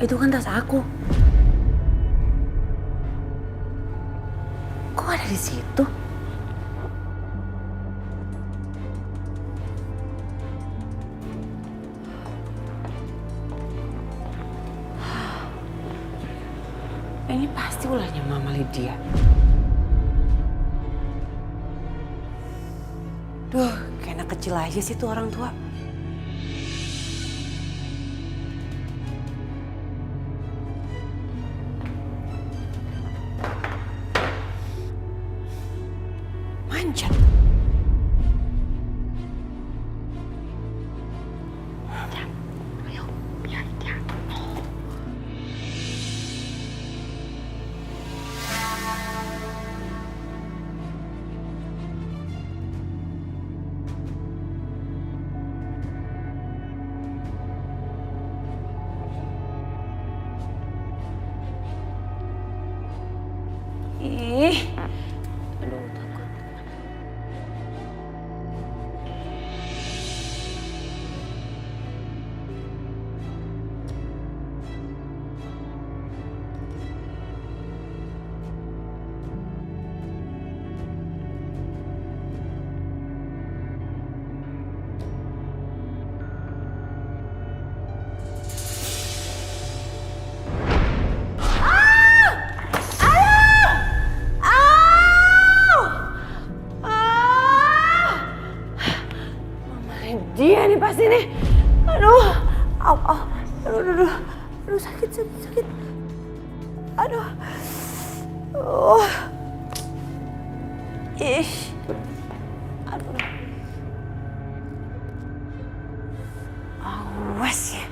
Itu kan tas aku. Kok ada di situ? Ini pasti ulahnya Mama Lydia. Duh, kayak anak kecil aja sih tuh orang tua. Manjat. Ayo, biar dia. Ih, aduh takut. Dia nih pasti nih. Aduh, aduh sakit. Aduh, ih, aduh, awas ya.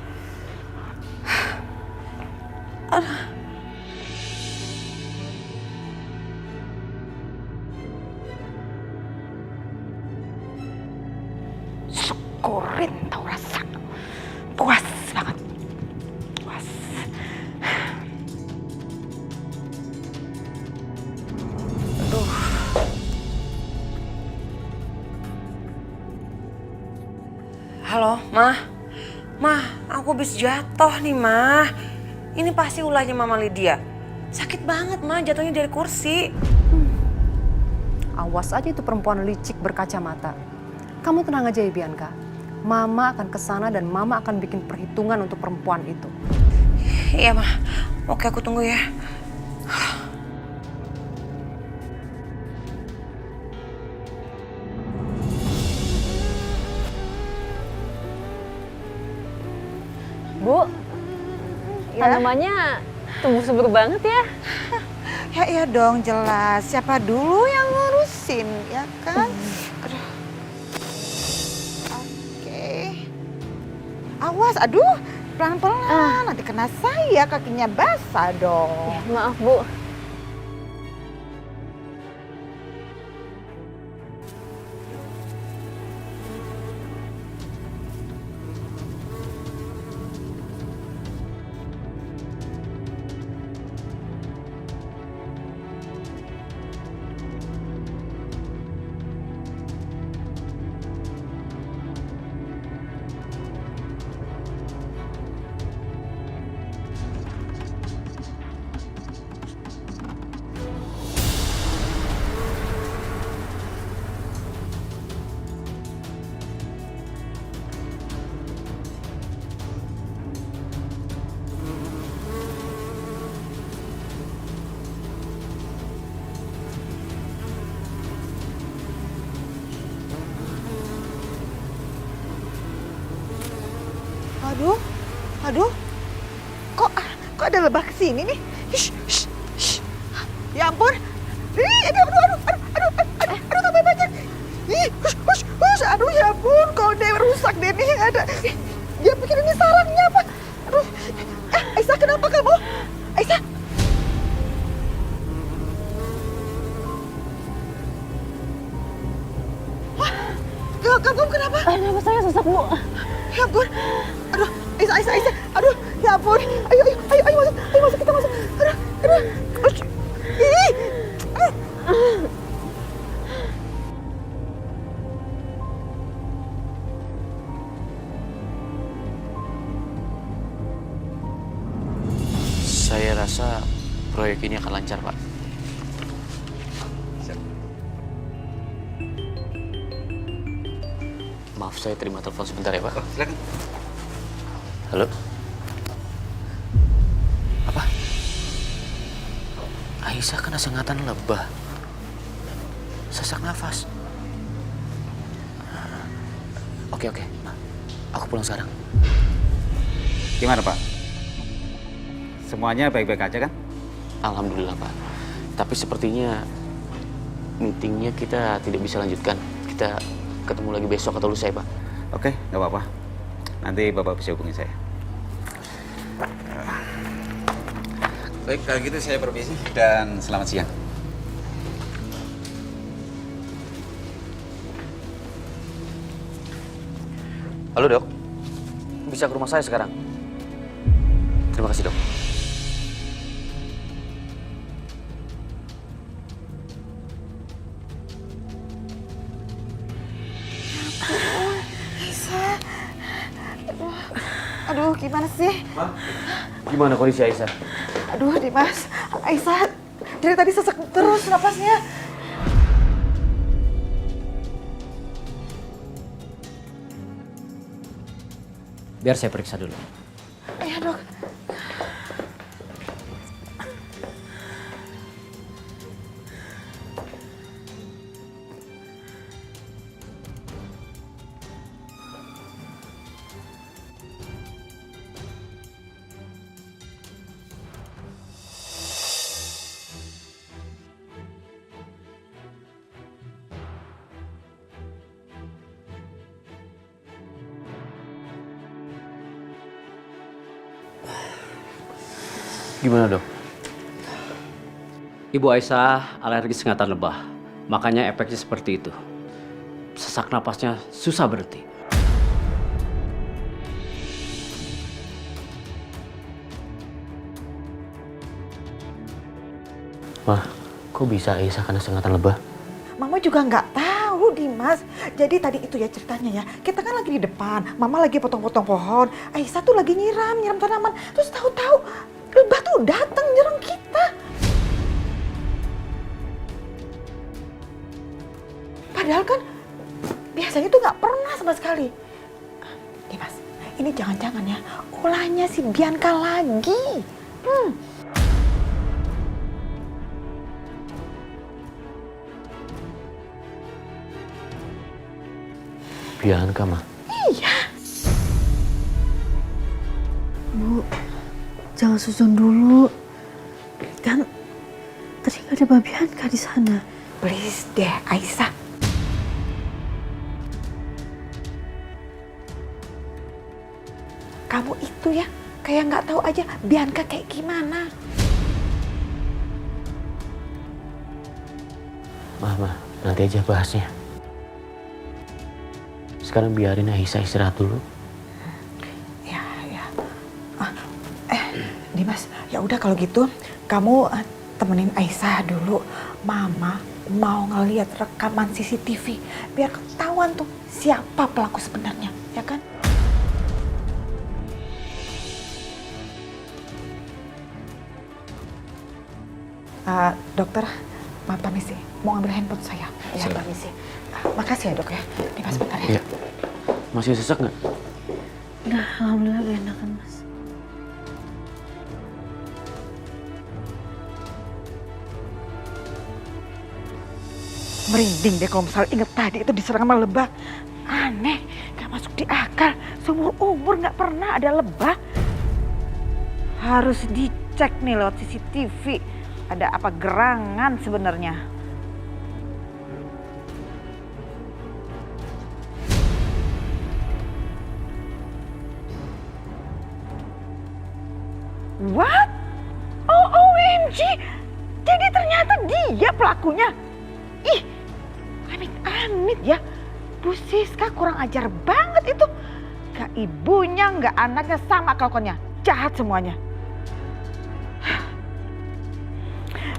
Aduh. Syukurin tau rasa. Puas banget. Puas. Aduh. Halo, Ma. Ma, aku habis jatuh nih, Ma. Ini pasti ulahnya Mama Lydia. Sakit banget, Ma. Jatuhnya dari kursi. Awas aja itu perempuan licik berkacamata. Kamu tenang aja ya, Bianca. Mama akan kesana dan Mama akan bikin perhitungan untuk perempuan itu. Iya, Ma. Oke, aku tunggu ya. Bu, tanamannya tumbuh subur banget ya. Ya iya dong, jelas. Siapa dulu yang ngurusin, ya kan? Aduh. Awas, aduh, pelan-pelan. Nanti kena saya, kakinya basah dong. Maaf, Bu. Aduh, kok ada lebah kesini nih? Ya ampun, aduh, tambah banyak. Aduh ya ampun, kalau dia rusak deh nih ada. Dia pikir ini sarangnya apa? Aduh, Aisyah kenapa kamu? Aisyah. Kamu kenapa? Nama saya sesak, Bu. Ya ampun, aduh, Aisyah, aduh, ya ampun, ayo masuk, kita masuk, aduh, ih, Saya rasa proyek ini akan lancar, Pak. Maaf, saya terima telepon sebentar ya, Pak. Silakan. Halo? Apa? Aisyah kena sengatan lebah. Sesak nafas. Oke. Aku pulang sekarang. Gimana, Pak? Semuanya baik-baik aja kan? Alhamdulillah, Pak. Tapi sepertinya meetingnya kita tidak bisa lanjutkan. Kita ketemu lagi besok atau lusa ya, Pak. Oke, nggak apa-apa. Nanti Bapak bisa hubungi saya. Baik, kalau gitu saya permisi dan selamat siang. Halo, Dok. Bisa ke rumah saya sekarang? Terima kasih, Dok. aduh, gimana sih? Gimana kondisi Aisyah? Aduh, Dimas, Aisyah dari tadi sesak terus napasnya. Biar saya periksa dulu. Iya, Dok. Gimana, Dok? Ibu Aisyah alergi sengatan lebah, makanya efeknya seperti itu. Sesak napasnya susah berhenti. Mah, kok bisa Aisyah kena sengatan lebah? Mama juga nggak tahu, Dimas. Jadi tadi itu ya ceritanya ya, kita kan lagi di depan, Mama lagi potong-potong pohon, Aisyah tuh lagi nyiram tanaman, terus tahu-tahu lebah tuh datang nyerang kita. Padahal kan biasanya tuh nggak pernah sama sekali. Dimas, ini jangan-jangan ya ulahnya si Bianca lagi. Bianca, Mah? Iya. Bu, jangan susun dulu. Kan tadi nggak ada Mbak Bianca di sana. Please deh, Aisyah. Kamu itu ya kayak nggak tahu aja Bianca kayak gimana. Mah, nanti aja bahasnya. Sekarang biarin Aisyah istirahat dulu. Ya. Dimas, ya udah kalau gitu kamu temenin Aisyah dulu. Mama mau ngeliat rekaman CCTV biar ketahuan tuh siapa pelaku sebenarnya, ya kan? Dokter, maaf permisi, mau ambil handphone saya. Ya, permisi. Makasih ya dok ya. Dimas bentar ya. Iya. Masih sesak nggak? Udah, alhamdulillah udah enakan mas. Merinding deh kalau misalnya inget tadi itu diserang sama lebah. Aneh, gak masuk di akal. Seumur umur gak pernah ada lebah. Harus dicek nih lewat CCTV. Ada apa gerangan sebenarnya. What? Oh, OMG! Jadi ternyata dia pelakunya. Ih, amit-amit ya. Bu Siska kurang ajar banget itu. Gak ibunya, gak anaknya sama kelakuannya. Jahat semuanya.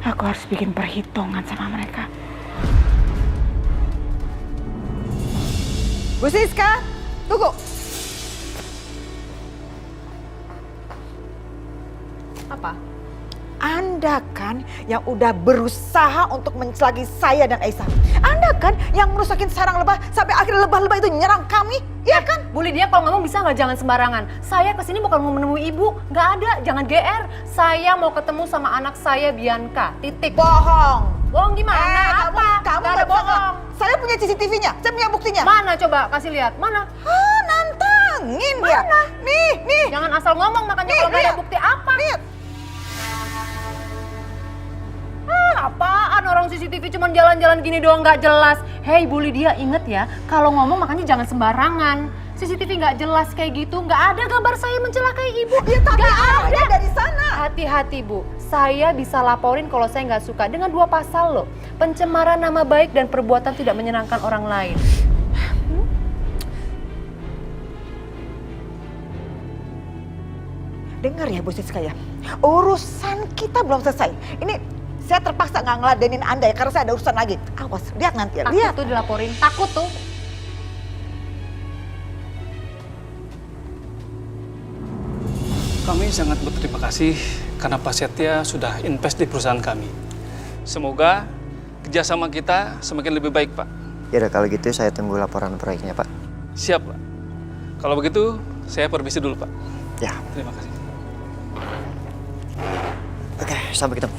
Aku harus bikin perhitungan sama mereka. Bu Siska, tunggu. Apa? Anda kan yang udah berusaha untuk mencelaki saya dan Aisyah. Anda kan yang ngerusakin sarang lebah sampai akhirnya lebah-lebah itu nyerang kami, iya kan? Bu Lydia, kalau ngomong bisa nggak jangan sembarangan. Saya kesini bukan mau menemui ibu, nggak ada, jangan GR. Saya mau ketemu sama anak saya Bianca, titik. Bohong. Bohong gimana? Apa? Kamu Nggak ada bohong. Saya punya CCTV-nya, saya punya buktinya. Mana coba kasih lihat, mana? Nantangin dia. Mana? Nih. Jangan asal ngomong, makanya kalau nggak ada bukti apa? Lihat. Apaan orang CCTV cuma jalan-jalan gini doang nggak jelas. Hei Bu Lydia, inget ya, kalau ngomong makanya jangan sembarangan. CCTV nggak jelas kayak gitu, nggak ada gambar saya mencelakai ibu. Ya tapi nggak ada dari sana. Hati-hati Bu, saya bisa laporin kalau saya nggak suka dengan 2 pasal loh. Pencemaran nama baik dan perbuatan tidak menyenangkan orang lain. Dengar ya Bu Siska ya, urusan kita belum selesai. Ini saya terpaksa nggak ngeladenin Anda ya karena saya ada urusan lagi. Awas, lihat nanti ya. Takut tuh dilaporin, takut tuh. Kami sangat berterima kasih karena Pak Setia sudah invest di perusahaan kami. Semoga kerjasama kita semakin lebih baik, Pak. Ya udah kalau gitu saya tunggu laporan proyeknya, Pak. Siap, Pak. Kalau begitu, saya permisi dulu, Pak. Ya. Terima kasih. Oke, sampai ketemu.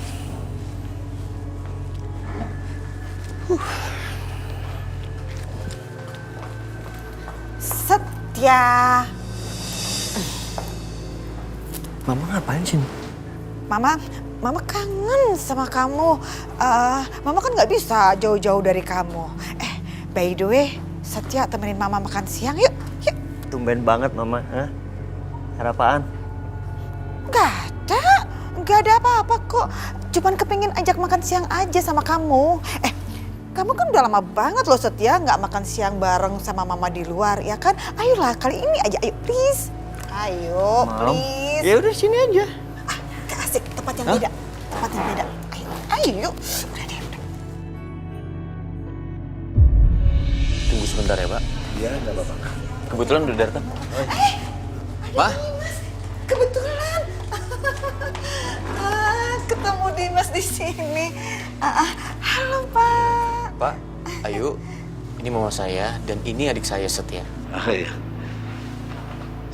Setia. Mama ngapain sih? Mama kangen sama kamu. Mama kan nggak bisa jauh-jauh dari kamu. By the way, Setia temenin Mama makan siang yuk. Tumben banget Mama, hah? Ada apaan? Nggak ada apa-apa kok. Cuman kepengin ajak makan siang aja sama kamu. Kamu kan udah lama banget loh Setia nggak makan siang bareng sama Mama di luar, ya kan? Ayolah kali ini aja, ayo please. Ayo, please. Ya udah sini aja. Gak asik, tempat yang beda. Tempat yang beda. Ayo. Udah deh. Tunggu sebentar ya, Pak. Iya, nggak apa-apa. Kebetulan udah datang. Ma? Kebetulan. Ketemu Dimas di sini. Halo Pak. Pak, ayo. Ini mama saya dan ini adik saya Setia. Iya.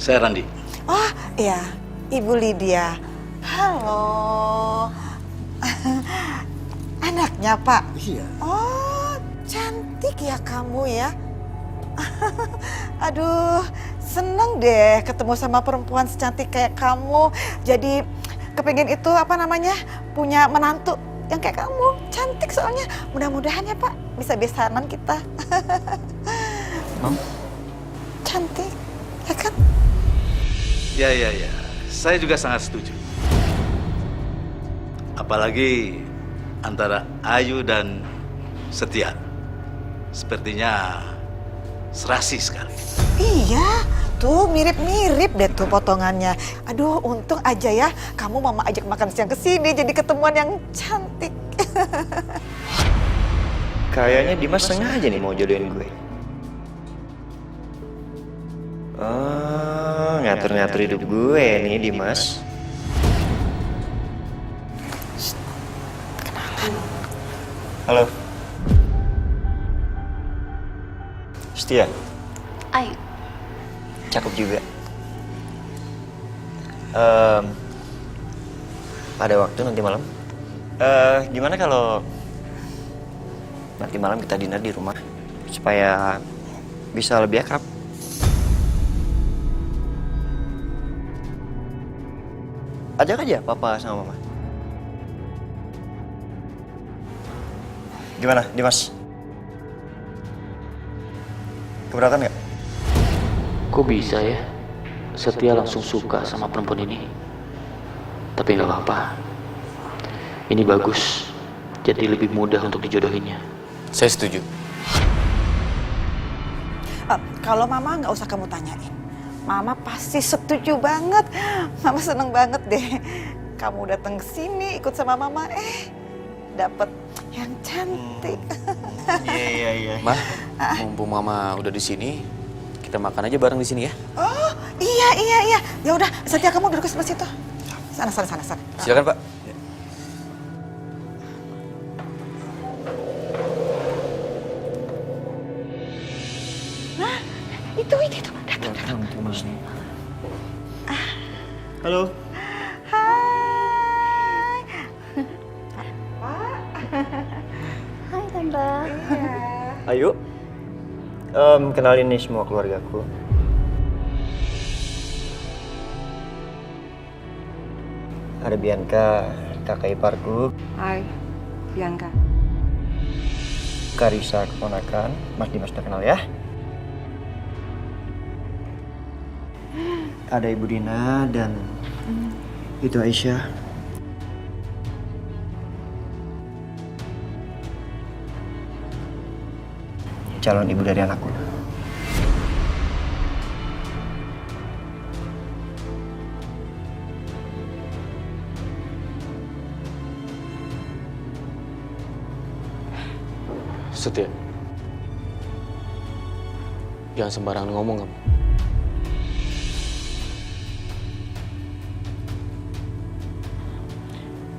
Saya Randi. Oh iya, Ibu Lydia. Halo. Anaknya Pak? Iya. Oh, cantik ya kamu ya. Aduh, seneng deh ketemu sama perempuan secantik kayak kamu. Jadi kepengen itu apa namanya, punya menantu yang kayak kamu. Cantik soalnya. Mudah-mudahan ya Pak bisa besanan kita. Mam? Cantik, ya kan? Ya. Saya juga sangat setuju. Apalagi antara Ayu dan Setia. Sepertinya serasi sekali. Iya, tuh mirip-mirip deh tuh potongannya. Aduh, untung aja ya kamu mama ajak makan siang ke sini jadi ketemuan yang cantik. Kayaknya Dimas sengaja nih mau jodohin gue. Oh, ngatur-ngatur hidup gue nih Dimas. Kenalan. Halo. Setia. Ayo. Cakep juga. Ada waktu nanti malam. Gimana kalau nanti malam kita dinner di rumah supaya bisa lebih akrab? Ajak aja papa sama mama. Gimana, Dimas? Keberatan nggak? Kok bisa ya? Setia langsung suka sama perempuan ini. Tapi nggak apa-apa. Ini bagus. Jadi lebih mudah untuk dijodohinnya. Saya setuju. Kalau mama nggak usah kamu tanyain. Mama pasti setuju banget. Mama seneng banget deh. Kamu datang ke sini ikut sama mama. Dapet yang cantik. Iya. Ma, mumpung mama udah di sini, kita makan aja bareng di sini ya. Oh, iya. Ya udah, Setia kamu duduk sebelah situ. Sana. Silakan, Pak. Nah, itu datang. Halo. Hai. Hai Tante. Iya. Ayo. Kenalin nih semua keluargaku. Ada Bianca, kakak iparku. Hai, Bianca. Karisa, keponakan. Mas Dimas udah kenal ya. Ada Ibu Dina dan itu Aisyah. Calon ibu dari anakku. Setia. Jangan sembarangan ngomong kamu.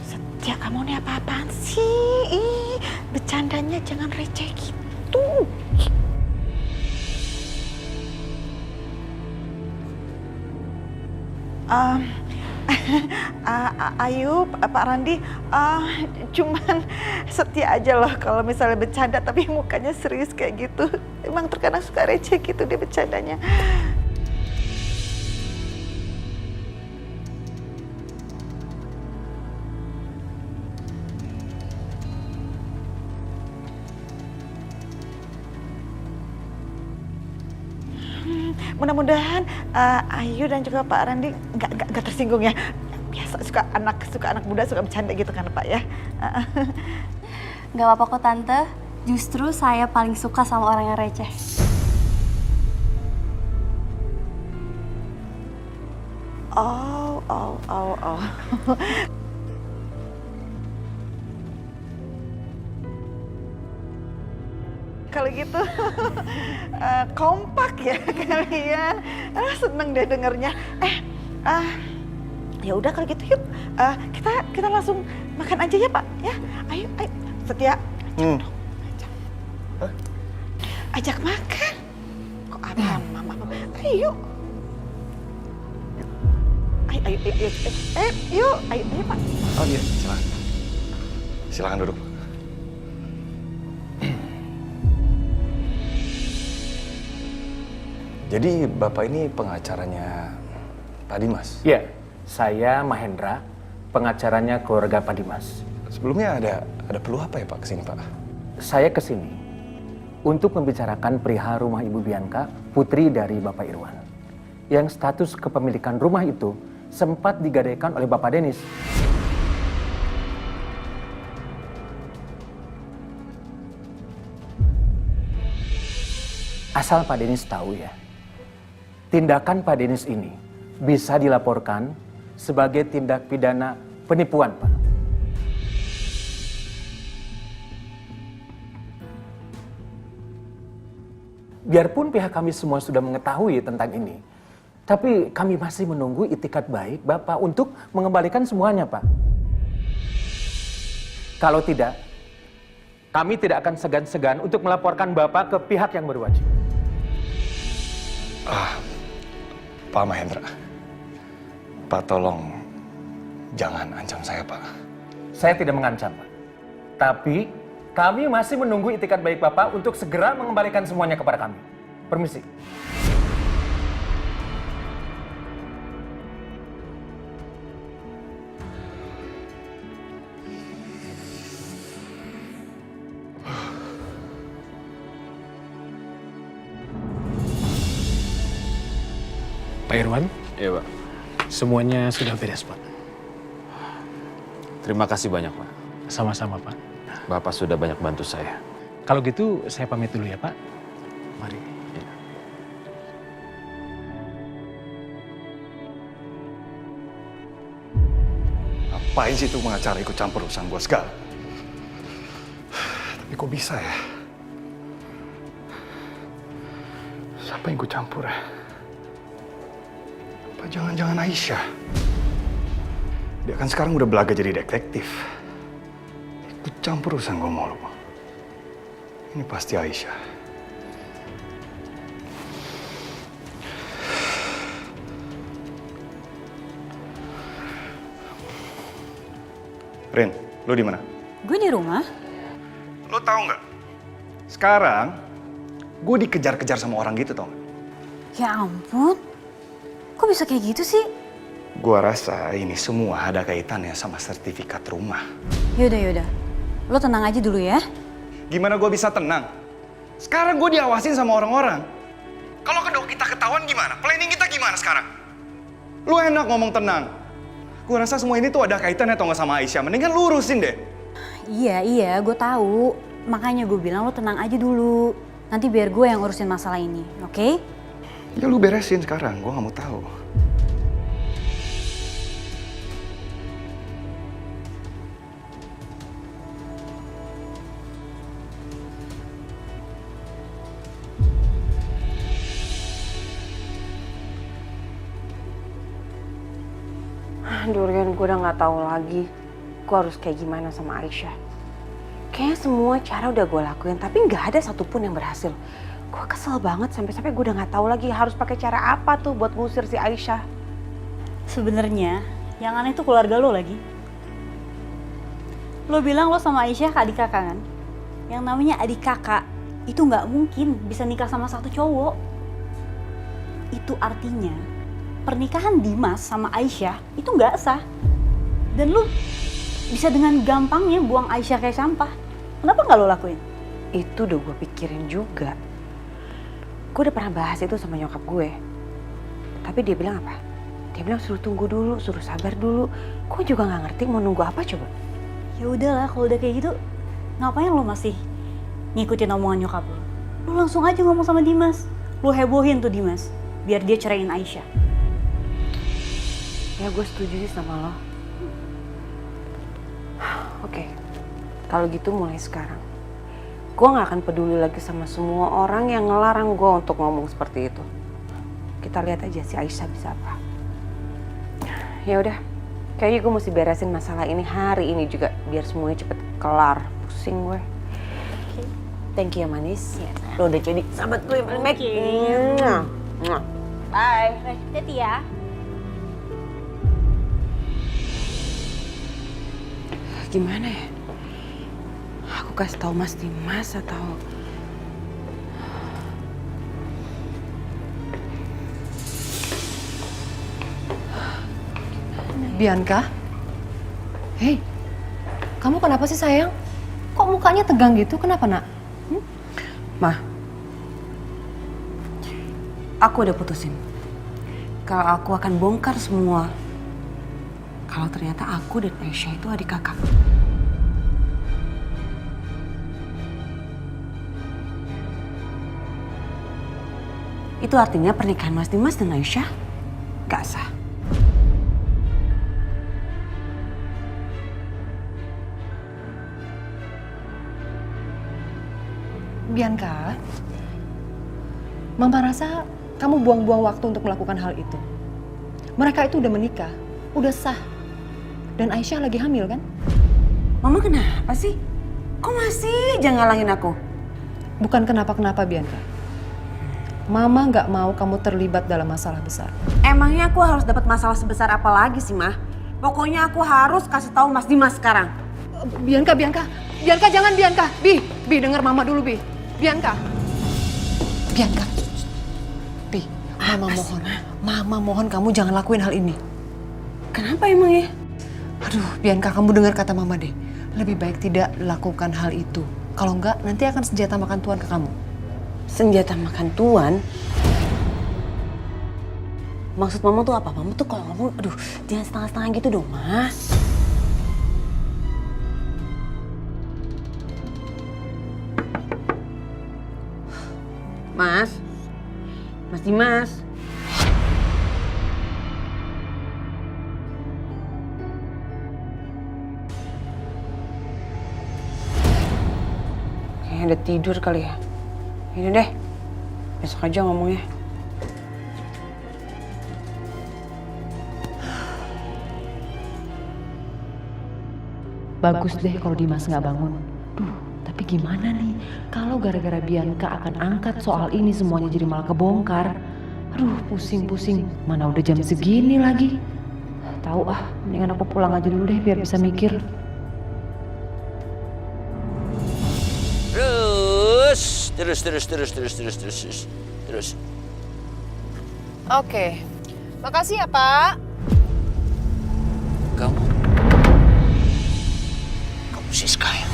Setia, kamu nih apa-apaan sih? Bercandanya jangan receh gitu. Ayu, Pak Randi, cuman Setia aja loh kalau misalnya bercanda tapi mukanya serius kayak gitu. Emang terkadang suka receh gitu dia bercandanya. Mudah-mudahan Ayu dan juga Pak Randi nggak tersinggung ya. Biasa suka anak muda suka bercanda gitu kan Pak ya. Gak apa-apa kok Tante, justru saya paling suka sama orang yang receh. Oh. Kalau gitu kompak ya kalian. Seneng deh dengernya. Ya udah kalau gitu yuk kita langsung makan aja ya Pak ya. Ayo Setia. Ajak makan. Kok apa mama? Ayo. Ayo Pak. Oh iya, silakan duduk. Jadi Bapak ini pengacaranya Pak Dimas? Iya, saya Mahendra, pengacaranya keluarga Pak Dimas. Sebelumnya ada perlu apa ya Pak kesini Pak? Saya kesini untuk membicarakan perihal rumah Ibu Bianca, putri dari Bapak Irwan. yang status kepemilikan rumah itu sempat digadaikan oleh Bapak Denis. Asal Pak Denis tahu ya, tindakan Pak Denis ini bisa dilaporkan sebagai tindak pidana penipuan, Pak. Biarpun pihak kami semua sudah mengetahui tentang ini, tapi kami masih menunggu itikat baik Bapak untuk mengembalikan semuanya, Pak. Kalau tidak, kami tidak akan segan-segan untuk melaporkan Bapak ke pihak yang berwajib. Pak Mahendra, Pak tolong jangan ancam saya, Pak. Saya tidak mengancam, Pak. Tapi kami masih menunggu itikat baik Bapak untuk segera mengembalikan semuanya kepada kami. Permisi. Pak Irwan? Iya, Pak. Semuanya sudah beres, Pak. Terima kasih banyak, Pak. Sama-sama, Pak. Bapak sudah banyak bantu saya. Kalau gitu, saya pamit dulu ya, Pak. Mari. Ngapain sih itu pengacara ikut campur urusan gua segala? Tapi kok bisa ya? Siapa yang ikut campur ya? Apa jangan-jangan Aisyah? Dia kan sekarang udah belaga jadi detektif. Ikut campur urusan gua mulu. Ini pasti Aisyah. Rin, lo di mana? Gue di rumah. Lo tahu nggak? Sekarang gue dikejar-kejar sama orang gitu, tau nggak? Ya ampun, kok bisa kayak gitu sih? Gua rasa ini semua ada kaitannya sama sertifikat rumah. Yaudah, lo tenang aja dulu ya. Gimana gue bisa tenang? Sekarang gue diawasin sama orang-orang. Kalau kedok kita ketahuan gimana? Planning kita gimana sekarang? Lu enak ngomong tenang. Gue rasa semua ini tuh ada kaitannya atau nggak sama Aisyah. Mendingan lu urusin deh. Iya, gue tahu. Makanya gue bilang lo tenang aja dulu. Nanti biar gue yang urusin masalah ini, oke? Ya lu beresin sekarang, gue nggak mau tahu. Durian, gue udah gak tahu lagi gue harus kayak gimana sama Aisyah. Kayaknya semua cara udah gue lakuin, tapi gak ada satupun yang berhasil. Gue kesel banget sampai-sampai gue udah gak tahu lagi harus pakai cara apa tuh buat ngusir si Aisyah. Sebenarnya yang aneh itu keluarga lo lagi. Lo bilang lo sama Aisyah adik kakak kan? Yang namanya adik kakak itu nggak mungkin bisa nikah sama satu cowok. Itu artinya pernikahan Dimas sama Aisyah itu nggak sah. Dan lu bisa dengan gampangnya buang Aisyah kayak sampah. Kenapa nggak lo lakuin? Itu udah gue pikirin juga. Gue udah pernah bahas itu sama nyokap gue. Tapi dia bilang apa? Dia bilang suruh tunggu dulu, suruh sabar dulu. Gue juga nggak ngerti mau nunggu apa coba. Ya udahlah, kalau udah kayak gitu, ngapain lo masih ngikutin omongan nyokap lo? Lo langsung aja ngomong sama Dimas. Lo hebohin tuh Dimas, biar dia ceraiin Aisyah. Ya gue setuju sih sama lo. Oke, kalau gitu mulai sekarang gue gak akan peduli lagi sama semua orang yang ngelarang gue untuk ngomong seperti itu. Kita lihat aja si Aisyah bisa apa. Ya udah, kayaknya gue mesti beresin masalah ini hari ini juga biar semuanya cepet kelar. Pusing gue. Okay. Thank you ya manis. Lo udah jadi sahabat gue yang paling baik. Bye. Hati-hati ya. Gimana ya? Aku kasih tahu Mas Dimas atau Bianca? Hei, kamu kenapa sih sayang? Kok mukanya tegang gitu? Kenapa nak? Ma, aku udah putusin. kalau aku akan bongkar semua. Kalau ternyata aku dan Aisyah itu adik kakak. Itu artinya pernikahan Mas Dimas dan Aisyah gak sah. Bianca, Mama rasa kamu buang-buang waktu untuk melakukan hal itu. Mereka itu udah menikah, udah sah. Dan Aisyah lagi hamil kan? Mama kenapa sih? Kok masih aja ngalangin aku? Bukan kenapa-kenapa Bianca. Mama nggak mau kamu terlibat dalam masalah besar. Emangnya aku harus dapat masalah sebesar apa lagi sih, Ma? Pokoknya aku harus kasih tahu Mas Dimas sekarang. Bianca, jangan Bianca. Bi, dengar Mama dulu, Bi. Bianca, Bi, Mama mohon kamu jangan lakuin hal ini. Kenapa emang ya? Aduh, Bianca, kamu dengar kata Mama deh. Lebih baik tidak lakukan hal itu. Kalau enggak, nanti akan senjata makan tuan ke kamu. Senjata makan tuan? Maksud Mama tuh apa? Mama tuh kalau ngomong, aduh, jangan setengah-setengah gitu dong, Mas. Mas Dimas. Kayaknya udah tidur kali ya. Ini deh, besok aja ngomongnya. Bagus deh kalau Dimas nggak bangun. Tapi gimana nih, kalau gara-gara Bianca akan angkat soal ini semuanya jadi malah kebongkar. Aduh, pusing-pusing. Mana udah jam segini lagi. Tahu ah, mendingan aku pulang aja dulu deh biar bisa mikir. Terus. Oke, makasih ya Pak. Kamu Siska ya?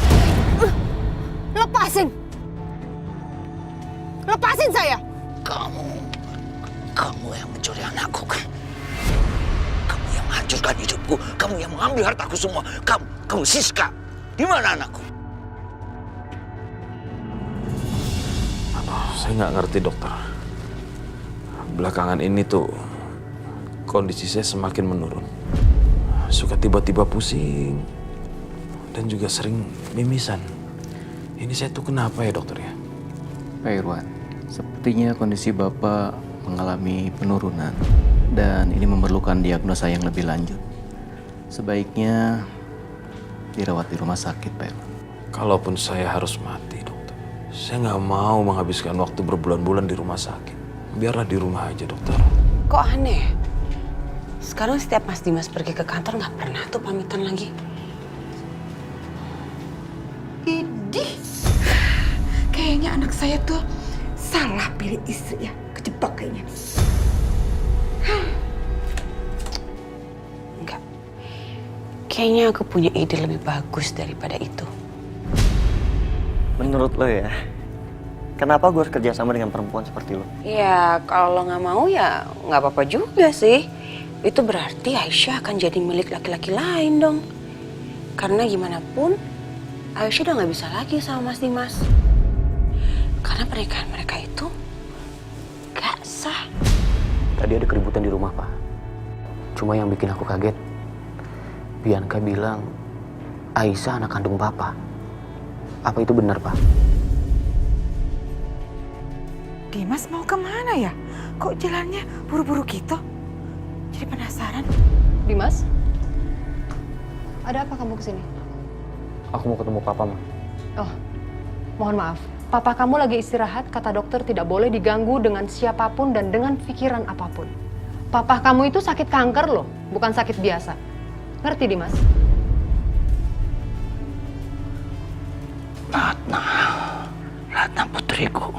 Lepasin saya. Kamu yang mencuri anakku kan? Kamu yang menghancurkan hidupku, kamu yang mengambil hartaku semua. Kamu Siska. Di mana anakku? Saya nggak ngerti dokter. Belakangan ini tuh kondisi saya semakin menurun. Suka tiba-tiba pusing dan juga sering mimisan. Ini saya tuh kenapa ya dokter ya? Pak Irwan, sepertinya kondisi Bapak mengalami penurunan dan ini memerlukan diagnosa yang lebih lanjut. Sebaiknya dirawat di rumah sakit, Pak Irwan. Kalaupun saya harus mati, dokter, saya nggak mau menghabiskan waktu berbulan-bulan di rumah sakit. Biarlah di rumah aja, dokter. Kok aneh? Sekarang setiap Mas Dimas pergi ke kantor nggak pernah tuh pamitan lagi. Idih, kayaknya anak saya tuh salah pilih istri ya, kejebak kayaknya. Enggak, kayaknya aku punya ide lebih bagus daripada itu. Menurut lo ya, kenapa gue harus kerja sama dengan perempuan seperti lo? Ya, kalau lo nggak mau ya nggak apa-apa juga sih. Itu berarti Aisyah akan jadi milik laki-laki lain dong. Karena gimana pun, Aisyah udah nggak bisa lagi sama Mas Dimas. Karena pernikahan mereka itu gak sah. Tadi ada keributan di rumah, Pak. Cuma yang bikin aku kaget, Bianca bilang Aisyah anak kandung Papa. Apa itu benar, Pak? Dimas mau kemana ya? Kok jalannya buru-buru gitu? Jadi penasaran. Dimas, ada apa kamu kesini? Aku mau ketemu Papa, Ma. Oh, mohon maaf. Papa kamu lagi istirahat, kata dokter tidak boleh diganggu dengan siapapun dan dengan pikiran apapun. Papa kamu itu sakit kanker loh, bukan sakit biasa. Ngerti, Dimas? Ratna putriku.